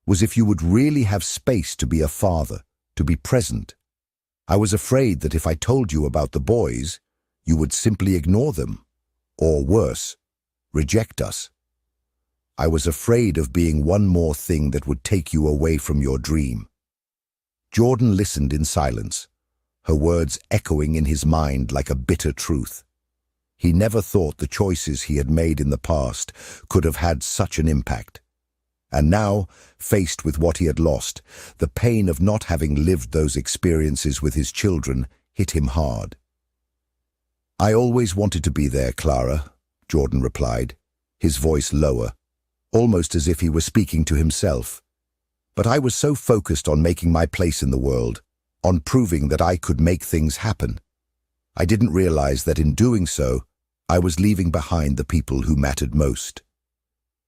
was if you would really have space to be a father, to be present. I was afraid that if I told you about the boys, you would simply ignore them, or worse, reject us. I was afraid of being one more thing that would take you away from your dream. Jordan listened in silence, her words echoing in his mind like a bitter truth. He never thought the choices he had made in the past could have had such an impact. And now, faced with what he had lost, the pain of not having lived those experiences with his children hit him hard. I always wanted to be there, Clara, Jordan replied, his voice lower, almost as if he were speaking to himself. But I was so focused on making my place in the world, on proving that I could make things happen. I didn't realize that in doing so, I was leaving behind the people who mattered most.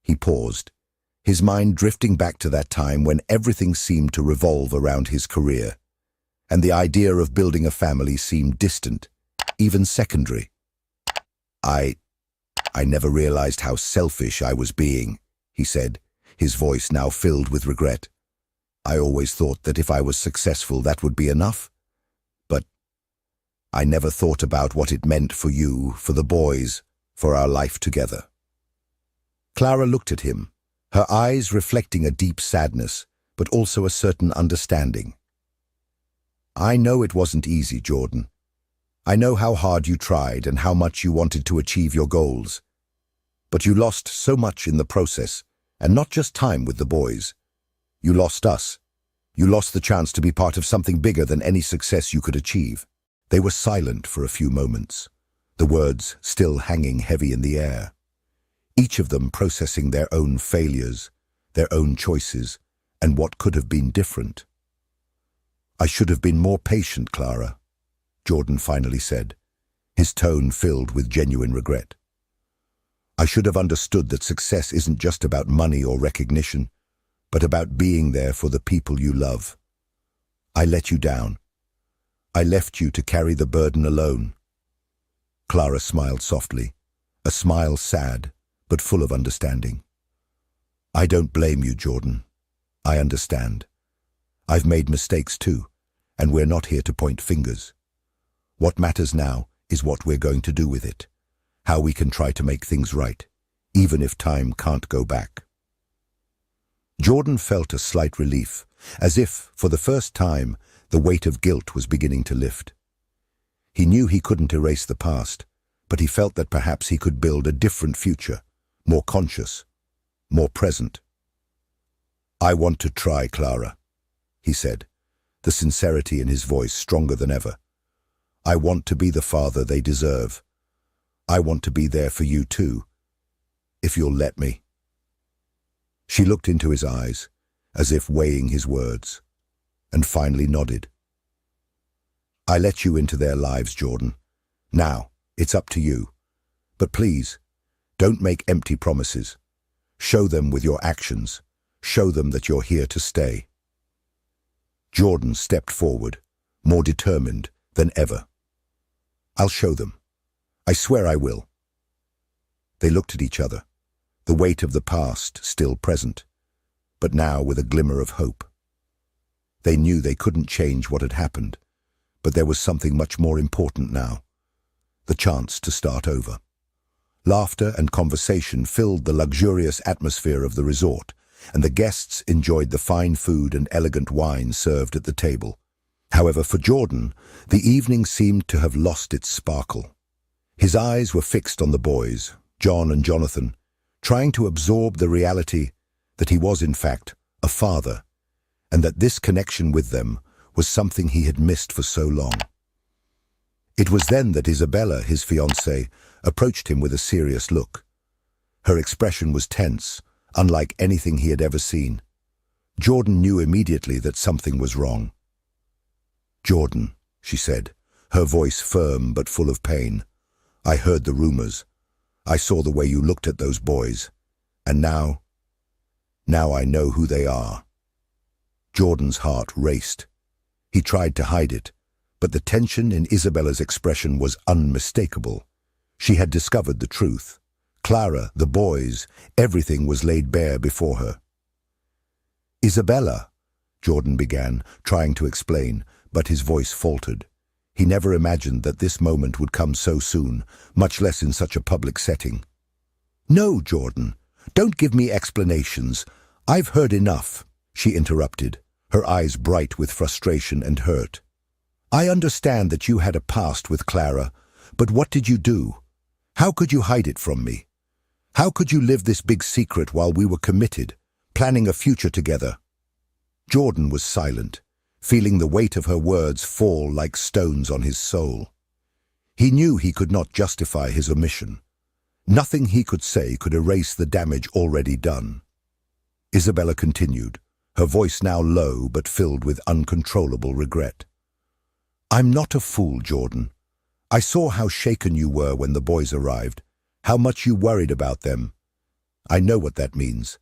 He paused, his mind drifting back to that time when everything seemed to revolve around his career, and the idea of building a family seemed distant, even secondary. I never realized how selfish I was being, he said, his voice now filled with regret. "I always thought that if I was successful, that would be enough. But I never thought about what it meant for you, for the boys, for our life together." Clara looked at him, her eyes reflecting a deep sadness, but also a certain understanding. "I know it wasn't easy, Jordan. I know how hard you tried and how much you wanted to achieve your goals. But you lost so much in the process, and not just time with the boys. You lost us. You lost the chance to be part of something bigger than any success you could achieve." They were silent for a few moments, the words still hanging heavy in the air, each of them processing their own failures, their own choices, and what could have been different. "I should have been more patient, Clara," Jordan finally said, his tone filled with genuine regret. "I should have understood that success isn't just about money or recognition, but about being there for the people you love. I let you down. I left you to carry the burden alone." Clara smiled softly, a smile sad, but full of understanding. "I don't blame you, Jordan. I understand. I've made mistakes too, and we're not here to point fingers. What matters now is what we're going to do with it, how we can try to make things right, even if time can't go back." Jordan felt a slight relief, as if, for the first time, the weight of guilt was beginning to lift. He knew he couldn't erase the past, but he felt that perhaps he could build a different future, more conscious, more present. "I want to try, Clara," he said, the sincerity in his voice stronger than ever. "I want to be the father they deserve. I want to be there for you too, if you'll let me." She looked into his eyes, as if weighing his words, and finally nodded. "I let you into their lives, Jordan. Now, it's up to you. But please, don't make empty promises. Show them with your actions. Show them that you're here to stay." Jordan stepped forward, more determined than ever. "I'll show them. I swear I will." They looked at each other, the weight of the past still present, but now with a glimmer of hope. They knew they couldn't change what had happened, but there was something much more important now: the chance to start over. Laughter and conversation filled the luxurious atmosphere of the resort, and the guests enjoyed the fine food and elegant wine served at the table. However, for Jordan, the evening seemed to have lost its sparkle. His eyes were fixed on the boys, John and Jonathan, trying to absorb the reality that he was, in fact, a father, and that this connection with them was something he had missed for so long. It was then that Isabella, his fiancée, approached him with a serious look. Her expression was tense, unlike anything he had ever seen. Jordan knew immediately that something was wrong. "Jordan," she said, her voice firm but full of pain, "I heard the rumors. I saw the way you looked at those boys. And now I know who they are." Jordan's heart raced. He tried to hide it, but the tension in Isabella's expression was unmistakable. She had discovered the truth. Clara, the boys, everything was laid bare before her. "Isabella," Jordan began, trying to explain, but his voice faltered. He never imagined that this moment would come so soon, much less in such a public setting. "No, Jordan, don't give me explanations. I've heard enough," she interrupted, her eyes bright with frustration and hurt. "I understand that you had a past with Clara, but what did you do? How could you hide it from me? How could you live this big secret while we were committed, planning a future together?" Jordan was silent, feeling the weight of her words fall like stones on his soul. He knew he could not justify his omission. Nothing he could say could erase the damage already done. Isabella continued, her voice now low but filled with uncontrollable regret. "I'm not a fool, Jordan. I saw how shaken you were when the boys arrived, how much you worried about them. I know what that means.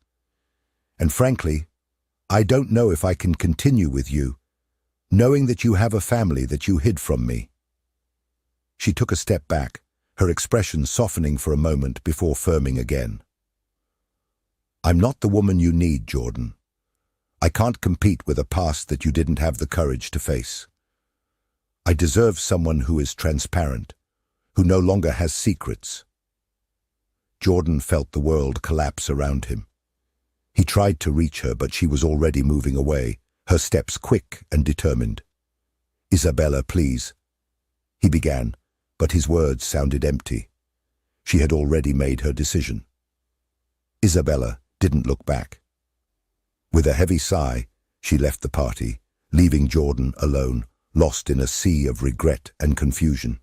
And frankly, I don't know if I can continue with you, knowing that you have a family that you hid from me." She took a step back, her expression softening for a moment before firming again. I'm not the woman you need, Jordan. I can't compete with a past that you didn't have the courage to face. I deserve someone who is transparent, who no longer has secrets. Jordan felt the world collapse around him. He tried to reach her, but she was already moving away, her steps quick and determined. "Isabella, please," he began, but his words sounded empty. She had already made her decision. Isabella didn't look back. With a heavy sigh, she left the party, leaving Jordan alone, lost in a sea of regret and confusion.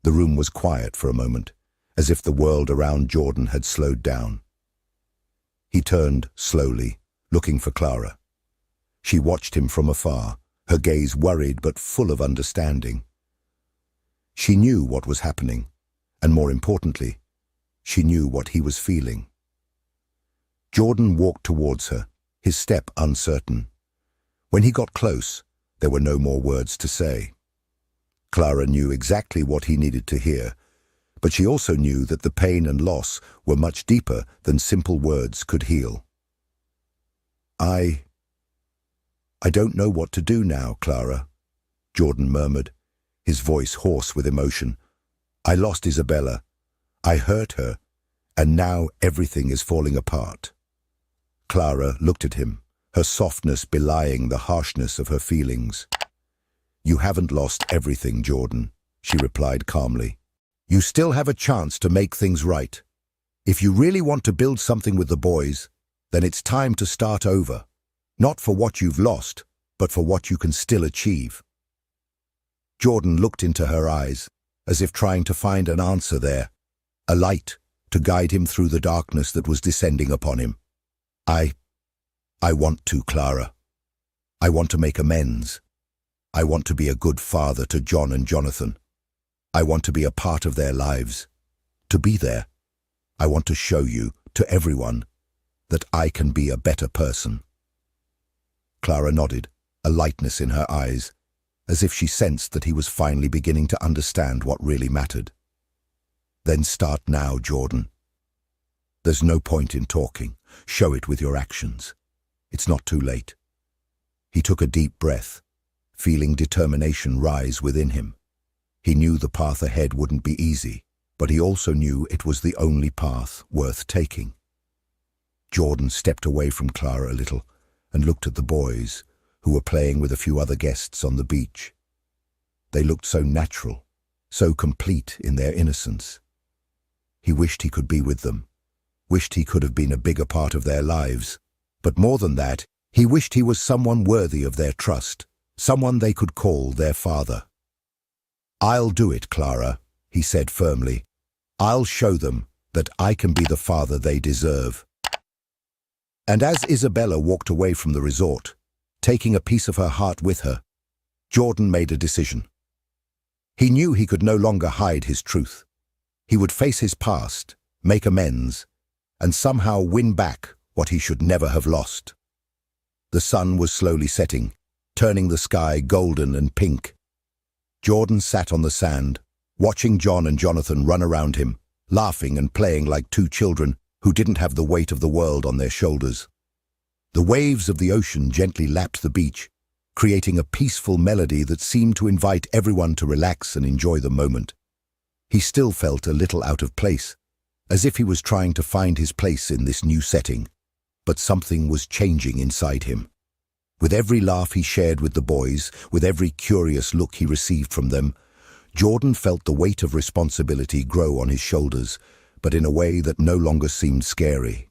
The room was quiet for a moment, as if the world around Jordan had slowed down. He turned slowly, looking for Clara. She watched him from afar, her gaze worried but full of understanding. She knew what was happening, and more importantly, she knew what he was feeling. Jordan walked towards her, his step uncertain. When he got close, there were no more words to say. Clara knew exactly what he needed to hear, but she also knew that the pain and loss were much deeper than simple words could heal. I don't know what to do now, Clara," Jordan murmured, his voice hoarse with emotion. "I lost Isabella. I hurt her, and now everything is falling apart." Clara looked at him, her softness belying the harshness of her feelings. "You haven't lost everything, Jordan," she replied calmly. "You still have a chance to make things right. If you really want to build something with the boys, then it's time to start over. Not for what you've lost, but for what you can still achieve." Jordan looked into her eyes, as if trying to find an answer there, a light to guide him through the darkness that was descending upon him. I want to, Clara. I want to make amends. I want to be a good father to John and Jonathan. I want to be a part of their lives. To be there. I want to show you, to everyone, that I can be a better person." Clara nodded, a lightness in her eyes, as if she sensed that he was finally beginning to understand what really mattered. "Then start now, Jordan. There's no point in talking. Show it with your actions. It's not too late." He took a deep breath, feeling determination rise within him. He knew the path ahead wouldn't be easy, but he also knew it was the only path worth taking. Jordan stepped away from Clara a little and looked at the boys, who were playing with a few other guests on the beach. They looked so natural, so complete in their innocence. He wished he could be with them, wished he could have been a bigger part of their lives. But more than that, he wished he was someone worthy of their trust, someone they could call their father. "I'll do it, Clara," he said firmly. "I'll show them that I can be the father they deserve." And as Isabella walked away from the resort, taking a piece of her heart with her, Jordan made a decision. He knew he could no longer hide his truth. He would face his past, make amends, and somehow win back what he should never have lost. The sun was slowly setting, turning the sky golden and pink. Jordan sat on the sand, watching John and Jonathan run around him, laughing and playing like two children who didn't have the weight of the world on their shoulders. The waves of the ocean gently lapped the beach, creating a peaceful melody that seemed to invite everyone to relax and enjoy the moment. He still felt a little out of place, as if he was trying to find his place in this new setting. But something was changing inside him. With every laugh he shared with the boys, with every curious look he received from them, Jordan felt the weight of responsibility grow on his shoulders, but in a way that no longer seemed scary.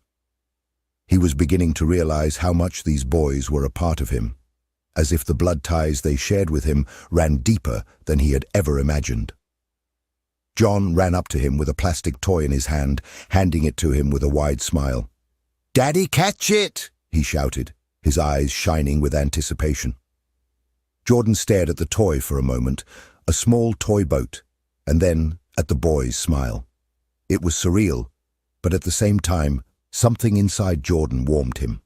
He was beginning to realize how much these boys were a part of him, as if the blood ties they shared with him ran deeper than he had ever imagined. John ran up to him with a plastic toy in his hand, handing it to him with a wide smile. "Daddy, catch it!" he shouted, his eyes shining with anticipation. Jordan stared at the toy for a moment, a small toy boat, and then at the boy's smile. It was surreal, but at the same time, something inside Jordan warmed him.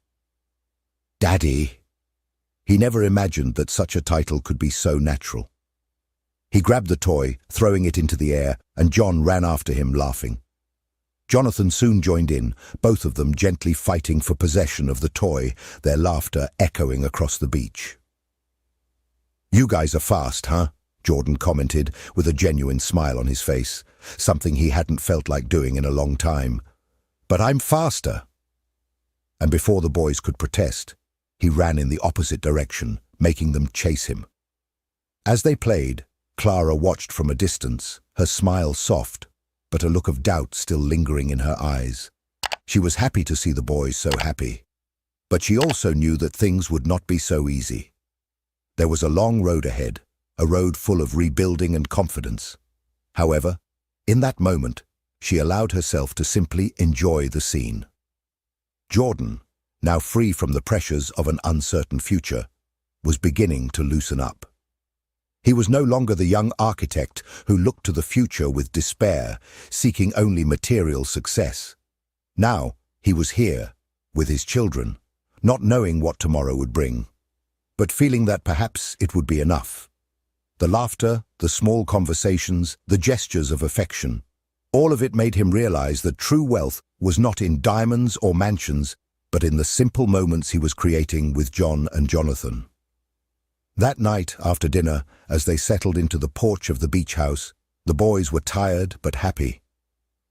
Daddy. He never imagined that such a title could be so natural. He grabbed the toy, throwing it into the air, and John ran after him, laughing. Jonathan soon joined in, both of them gently fighting for possession of the toy, their laughter echoing across the beach. "You guys are fast, huh?" Jordan commented with a genuine smile on his face, something he hadn't felt like doing in a long time. "But I'm faster." And before the boys could protest, he ran in the opposite direction, making them chase him. As they played, Clara watched from a distance, her smile soft, but a look of doubt still lingering in her eyes. She was happy to see the boys so happy, but she also knew that things would not be so easy. There was a long road ahead, a road full of rebuilding and confidence. However, in that moment, she allowed herself to simply enjoy the scene. Jordan, now free from the pressures of an uncertain future, was beginning to loosen up. He was no longer the young architect who looked to the future with despair, seeking only material success. Now, he was here, with his children, not knowing what tomorrow would bring, but feeling that perhaps it would be enough. The laughter, the small conversations, the gestures of affection, all of it made him realize that true wealth was not in diamonds or mansions, but in the simple moments he was creating with John and Jonathan. That night, after dinner, as they settled into the porch of the beach house, the boys were tired but happy.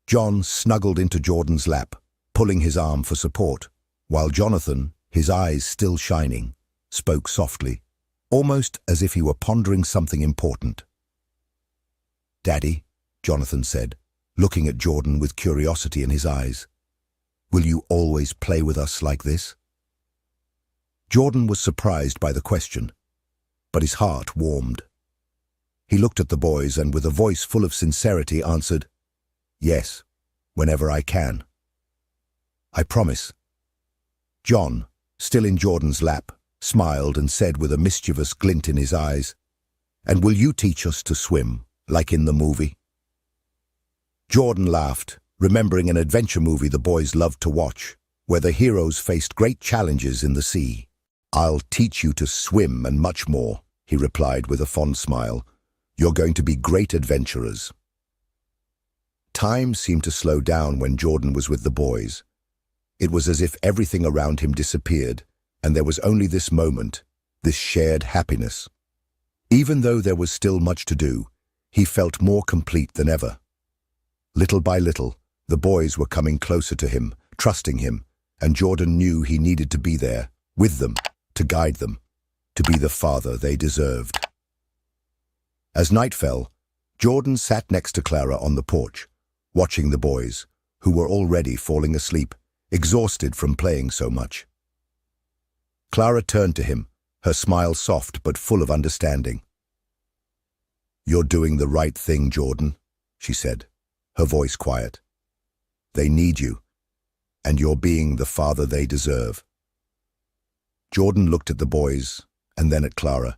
John snuggled into Jordan's lap, pulling his arm for support, while Jonathan, his eyes still shining, spoke softly, almost as if he were pondering something important. "Daddy," Jonathan said, looking at Jordan with curiosity in his eyes, "will you always play with us like this?" Jordan was surprised by the question, but his heart warmed. He looked at the boys and with a voice full of sincerity answered, "Yes, whenever I can. I promise." John, still in Jordan's lap, smiled and said with a mischievous glint in his eyes, "And will you teach us to swim, like in the movie?" Jordan laughed, remembering an adventure movie the boys loved to watch, where the heroes faced great challenges in the sea. "I'll teach you to swim and much more," he replied with a fond smile. "You're going to be great adventurers." Time seemed to slow down when Jordan was with the boys. It was as if everything around him disappeared, and there was only this moment, this shared happiness. Even though there was still much to do, he felt more complete than ever. Little by little, the boys were coming closer to him, trusting him, and Jordan knew he needed to be there, with them, to guide them, to be the father they deserved. As night fell, Jordan sat next to Clara on the porch, watching the boys, who were already falling asleep, exhausted from playing so much. Clara turned to him, her smile soft but full of understanding. "You're doing the right thing, Jordan," she said, her voice quiet. "They need you, and you're being the father they deserve." Jordan looked at the boys and then at Clara,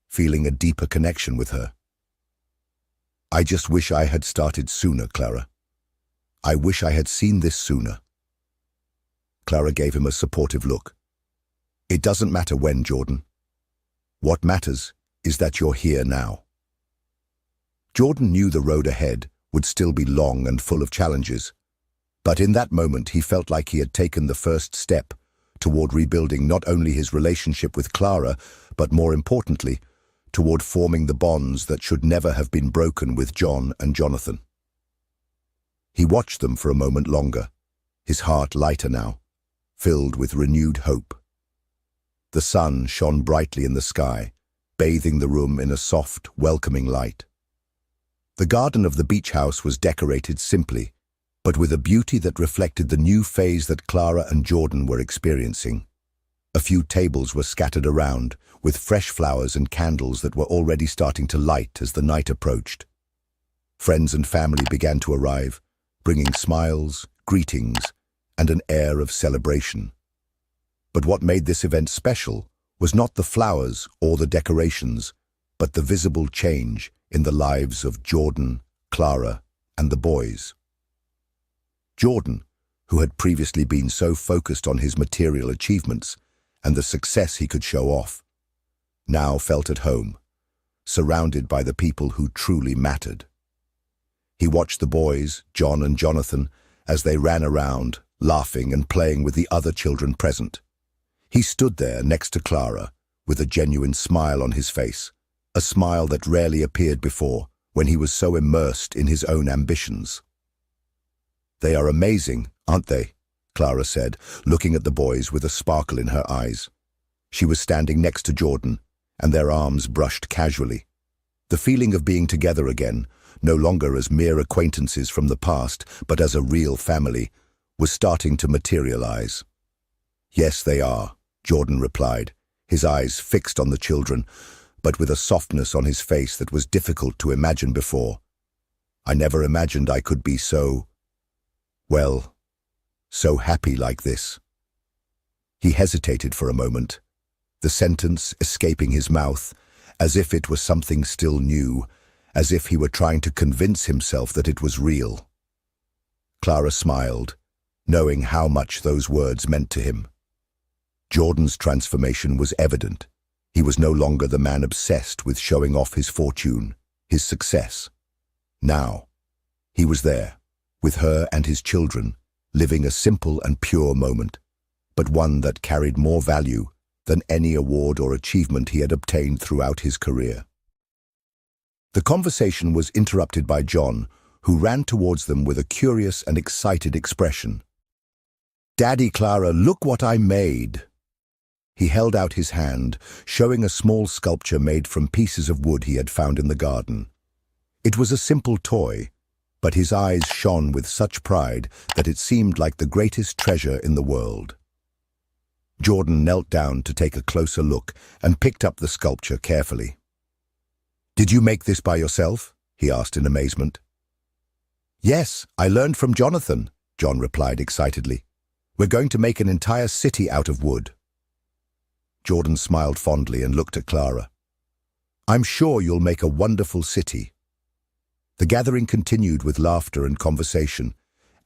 feeling a deeper connection with her. "I just wish I had started sooner, Clara. I wish I had seen this sooner." Clara gave him a supportive look. "It doesn't matter when, Jordan. What matters is that you're here now." Jordan knew the road ahead would still be long and full of challenges, but in that moment he felt like he had taken the first step toward rebuilding not only his relationship with Clara, but more importantly, toward forming the bonds that should never have been broken with John and Jonathan. He watched them for a moment longer, his heart lighter now, filled with renewed hope. The sun shone brightly in the sky, bathing the room in a soft, welcoming light. The garden of the beach house was decorated simply, but with a beauty that reflected the new phase that Clara and Jordan were experiencing. A few tables were scattered around, with fresh flowers and candles that were already starting to light as the night approached. Friends and family began to arrive, bringing smiles, greetings, and an air of celebration. But what made this event special was not the flowers or the decorations, but the visible change in the lives of Jordan, Clara, and the boys. Jordan, who had previously been so focused on his material achievements and the success he could show off, now felt at home, surrounded by the people who truly mattered. He watched the boys, John and Jonathan, as they ran around, laughing and playing with the other children present. He stood there next to Clara, with a genuine smile on his face, a smile that rarely appeared before when he was so immersed in his own ambitions. "They are amazing, aren't they?" Clara said, looking at the boys with a sparkle in her eyes. She was standing next to Jordan, and their arms brushed casually. The feeling of being together again, no longer as mere acquaintances from the past, but as a real family, was starting to materialize. "Yes, they are," Jordan replied, his eyes fixed on the children, but with a softness on his face that was difficult to imagine before. "I never imagined I could be so happy like this." He hesitated for a moment, the sentence escaping his mouth, as if it was something still new, as if he were trying to convince himself that it was real. Clara smiled, knowing how much those words meant to him. Jordan's transformation was evident. He was no longer the man obsessed with showing off his fortune, his success. Now, he was there, with her and his children, living a simple and pure moment, but one that carried more value than any award or achievement he had obtained throughout his career. The conversation was interrupted by John, who ran towards them with a curious and excited expression. "Daddy, Clara, look what I made!" He held out his hand, showing a small sculpture made from pieces of wood he had found in the garden. It was a simple toy, but his eyes shone with such pride that it seemed like the greatest treasure in the world. Jordan knelt down to take a closer look and picked up the sculpture carefully. "Did you make this by yourself?" he asked in amazement. "Yes, I learned from Jonathan," John replied excitedly. "We're going to make an entire city out of wood." Jordan smiled fondly and looked at Clara. "I'm sure you'll make a wonderful city." The gathering continued with laughter and conversation,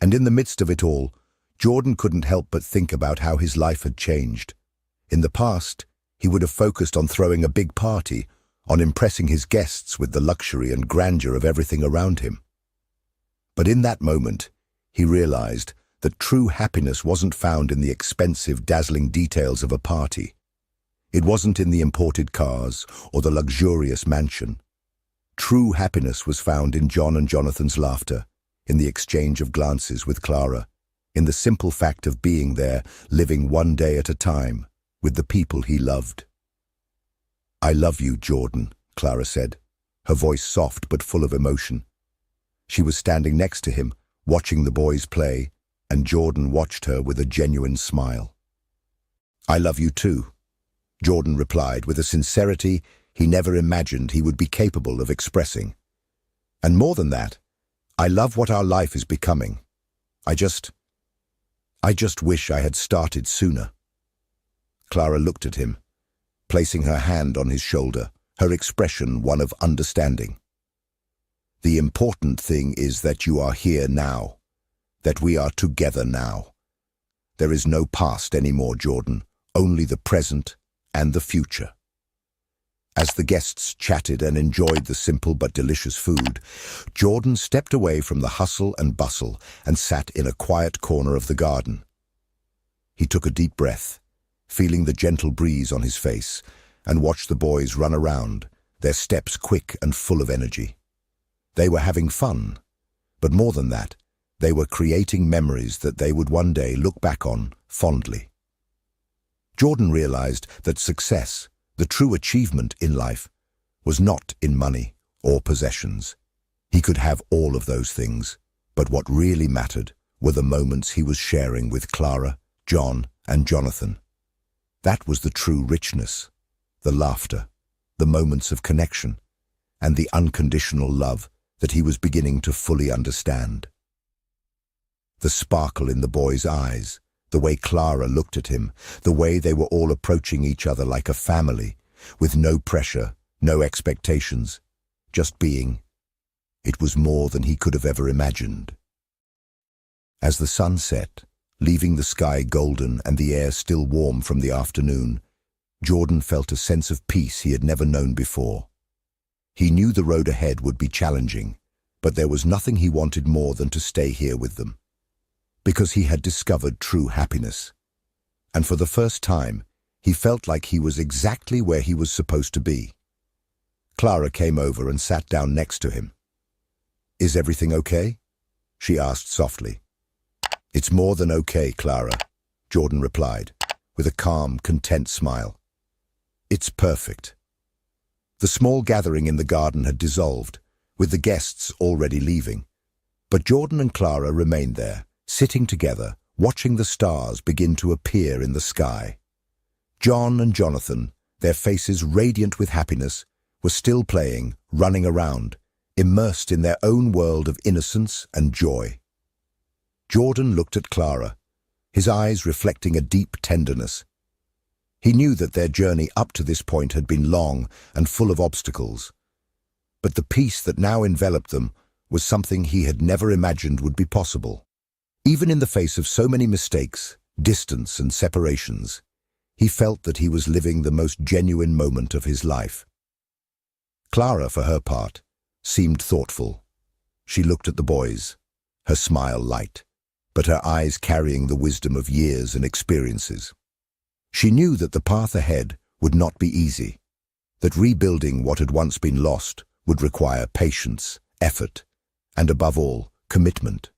and in the midst of it all, Jordan couldn't help but think about how his life had changed. In the past, he would have focused on throwing a big party, on impressing his guests with the luxury and grandeur of everything around him. But in that moment, he realized that true happiness wasn't found in the expensive, dazzling details of a party. It wasn't in the imported cars or the luxurious mansion. True happiness was found in John and Jonathan's laughter, in the exchange of glances with Clara, in the simple fact of being there, living one day at a time, with the people he loved. "I love you, Jordan," Clara said, her voice soft but full of emotion. She was standing next to him, watching the boys play, and Jordan watched her with a genuine smile. "I love you too," Jordan replied with a sincerity he never imagined he would be capable of expressing. "And more than that, I love what our life is becoming. I just wish I had started sooner." Clara looked at him, placing her hand on his shoulder, her expression one of understanding. "The important thing is that you are here now, that we are together now. There is no past anymore, Jordan, only the present and the future." As the guests chatted and enjoyed the simple but delicious food, Jordan stepped away from the hustle and bustle and sat in a quiet corner of the garden. He took a deep breath, feeling the gentle breeze on his face, and watched the boys run around, their steps quick and full of energy. They were having fun, but more than that, they were creating memories that they would one day look back on fondly. Jordan realized that success, the true achievement in life, was not in money or possessions. He could have all of those things, but what really mattered were the moments he was sharing with Clara, John, and Jonathan. That was the true richness, the laughter, the moments of connection, and the unconditional love that he was beginning to fully understand. The sparkle in the boys' eyes, the way Clara looked at him, the way they were all approaching each other like a family, with no pressure, no expectations, just being. It was more than he could have ever imagined. As the sun set, leaving the sky golden and the air still warm from the afternoon, Jordan felt a sense of peace he had never known before. He knew the road ahead would be challenging, but there was nothing he wanted more than to stay here with them. because he had discovered true happiness. And for the first time, he felt like he was exactly where he was supposed to be. Clara came over and sat down next to him. "Is everything okay?" she asked softly. "It's more than okay, Clara," Jordan replied, with a calm, content smile. "It's perfect." The small gathering in the garden had dissolved, with the guests already leaving. But Jordan and Clara remained there, sitting together, watching the stars begin to appear in the sky. John and Jonathan, their faces radiant with happiness, were still playing, running around, immersed in their own world of innocence and joy. Jordan looked at Clara, his eyes reflecting a deep tenderness. He knew that their journey up to this point had been long and full of obstacles, but the peace that now enveloped them was something he had never imagined would be possible. Even in the face of so many mistakes, distance and separations, he felt that he was living the most genuine moment of his life. Clara, for her part, seemed thoughtful. She looked at the boys, her smile light, but her eyes carrying the wisdom of years and experiences. She knew that the path ahead would not be easy, that rebuilding what had once been lost would require patience, effort, and above all, commitment.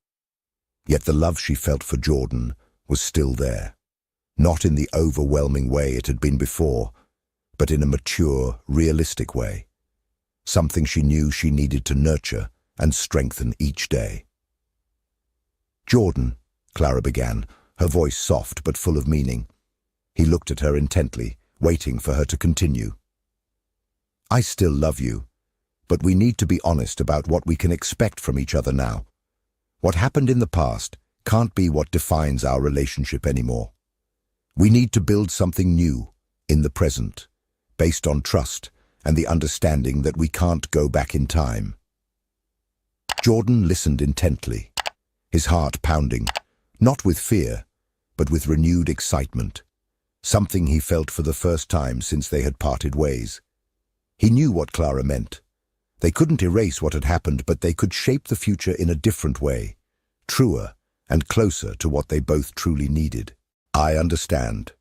Yet the love she felt for Jordan was still there, not in the overwhelming way it had been before, but in a mature, realistic way, something she knew she needed to nurture and strengthen each day. "Jordan," Clara began, her voice soft but full of meaning. He looked at her intently, waiting for her to continue. "I still love you, but we need to be honest about what we can expect from each other now. What happened in the past can't be what defines our relationship anymore. We need to build something new, in the present, based on trust and the understanding that we can't go back in time." Jordan listened intently, his heart pounding, not with fear, but with renewed excitement, something he felt for the first time since they had parted ways. He knew what Clara meant. They couldn't erase what had happened, but they could shape the future in a different way, truer and closer to what they both truly needed. "I understand,"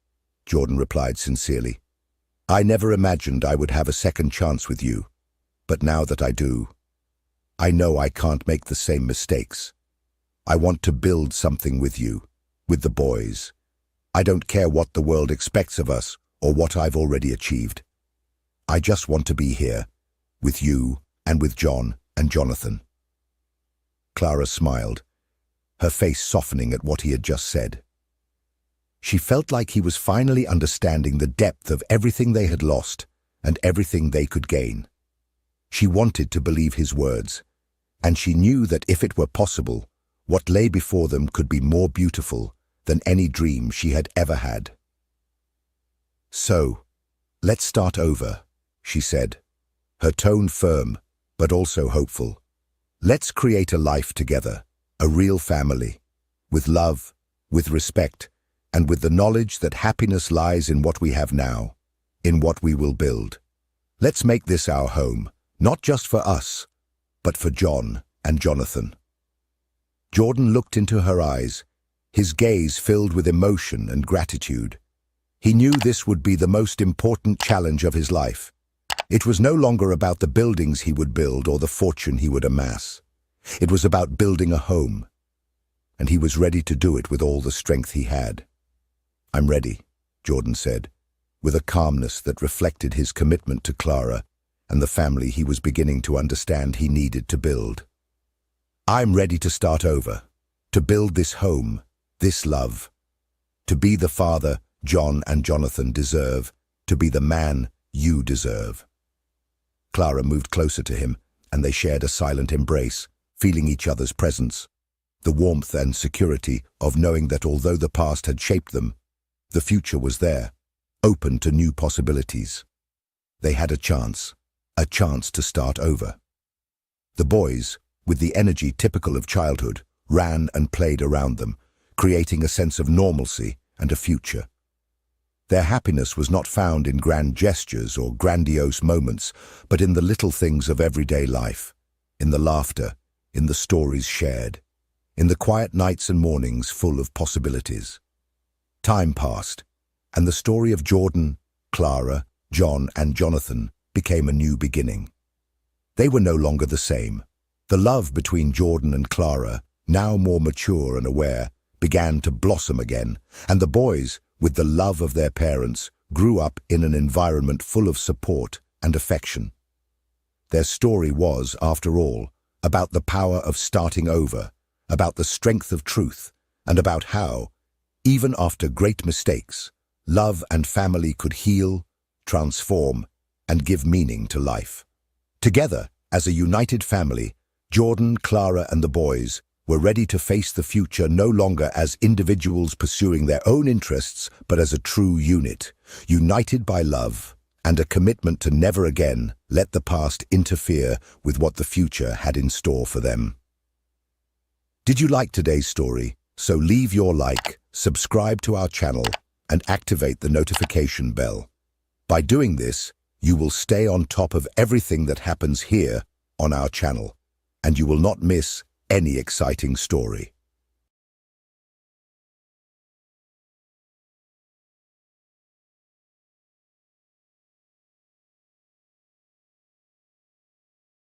Jordan replied sincerely. "I never imagined I would have a second chance with you, but now that I do, I know I can't make the same mistakes. I want to build something with you, with the boys. I don't care what the world expects of us or what I've already achieved. I just want to be here, with you and with John and Jonathan." Clara smiled, her face softening at what he had just said. She felt like he was finally understanding the depth of everything they had lost and everything they could gain. She wanted to believe his words, and she knew that if it were possible, what lay before them could be more beautiful than any dream she had ever had. "So, let's start over," she said, her tone firm but also hopeful. "Let's create a life together, a real family, with love, with respect, and with the knowledge that happiness lies in what we have now, in what we will build. Let's make this our home, not just for us, but for John and Jonathan." Jordan looked into her eyes, his gaze filled with emotion and gratitude. He knew this would be the most important challenge of his life. It was no longer about the buildings he would build or the fortune he would amass. It was about building a home, and he was ready to do it with all the strength he had. "I'm ready," Jordan said, with a calmness that reflected his commitment to Clara and the family he was beginning to understand he needed to build. "I'm ready to start over, to build this home, this love, to be the father John and Jonathan deserve, to be the man you deserve." Clara moved closer to him, and they shared a silent embrace, feeling each other's presence, the warmth and security of knowing that although the past had shaped them, the future was there, open to new possibilities. They had a chance to start over. The boys, with the energy typical of childhood, ran and played around them, creating a sense of normalcy and a future. Their happiness was not found in grand gestures or grandiose moments, but in the little things of everyday life, in the laughter, in the stories shared, in the quiet nights and mornings full of possibilities. Time passed, and the story of Jordan, Clara, John, and Jonathan became a new beginning. They were no longer the same. The love between Jordan and Clara, now more mature and aware, began to blossom again, and the boys, with the love of their parents, grew up in an environment full of support and affection. Their story was, after all, about the power of starting over, about the strength of truth, and about how, even after great mistakes, love and family could heal, transform, and give meaning to life. Together, as a united family, Jordan, Clara, and the boys were ready to face the future no longer as individuals pursuing their own interests, but as a true unit, united by love and a commitment to never again let the past interfere with what the future had in store for them. Did you like today's story? So leave your like, subscribe to our channel, and activate the notification bell. By doing this, you will stay on top of everything that happens here on our channel, and you will not miss any exciting story.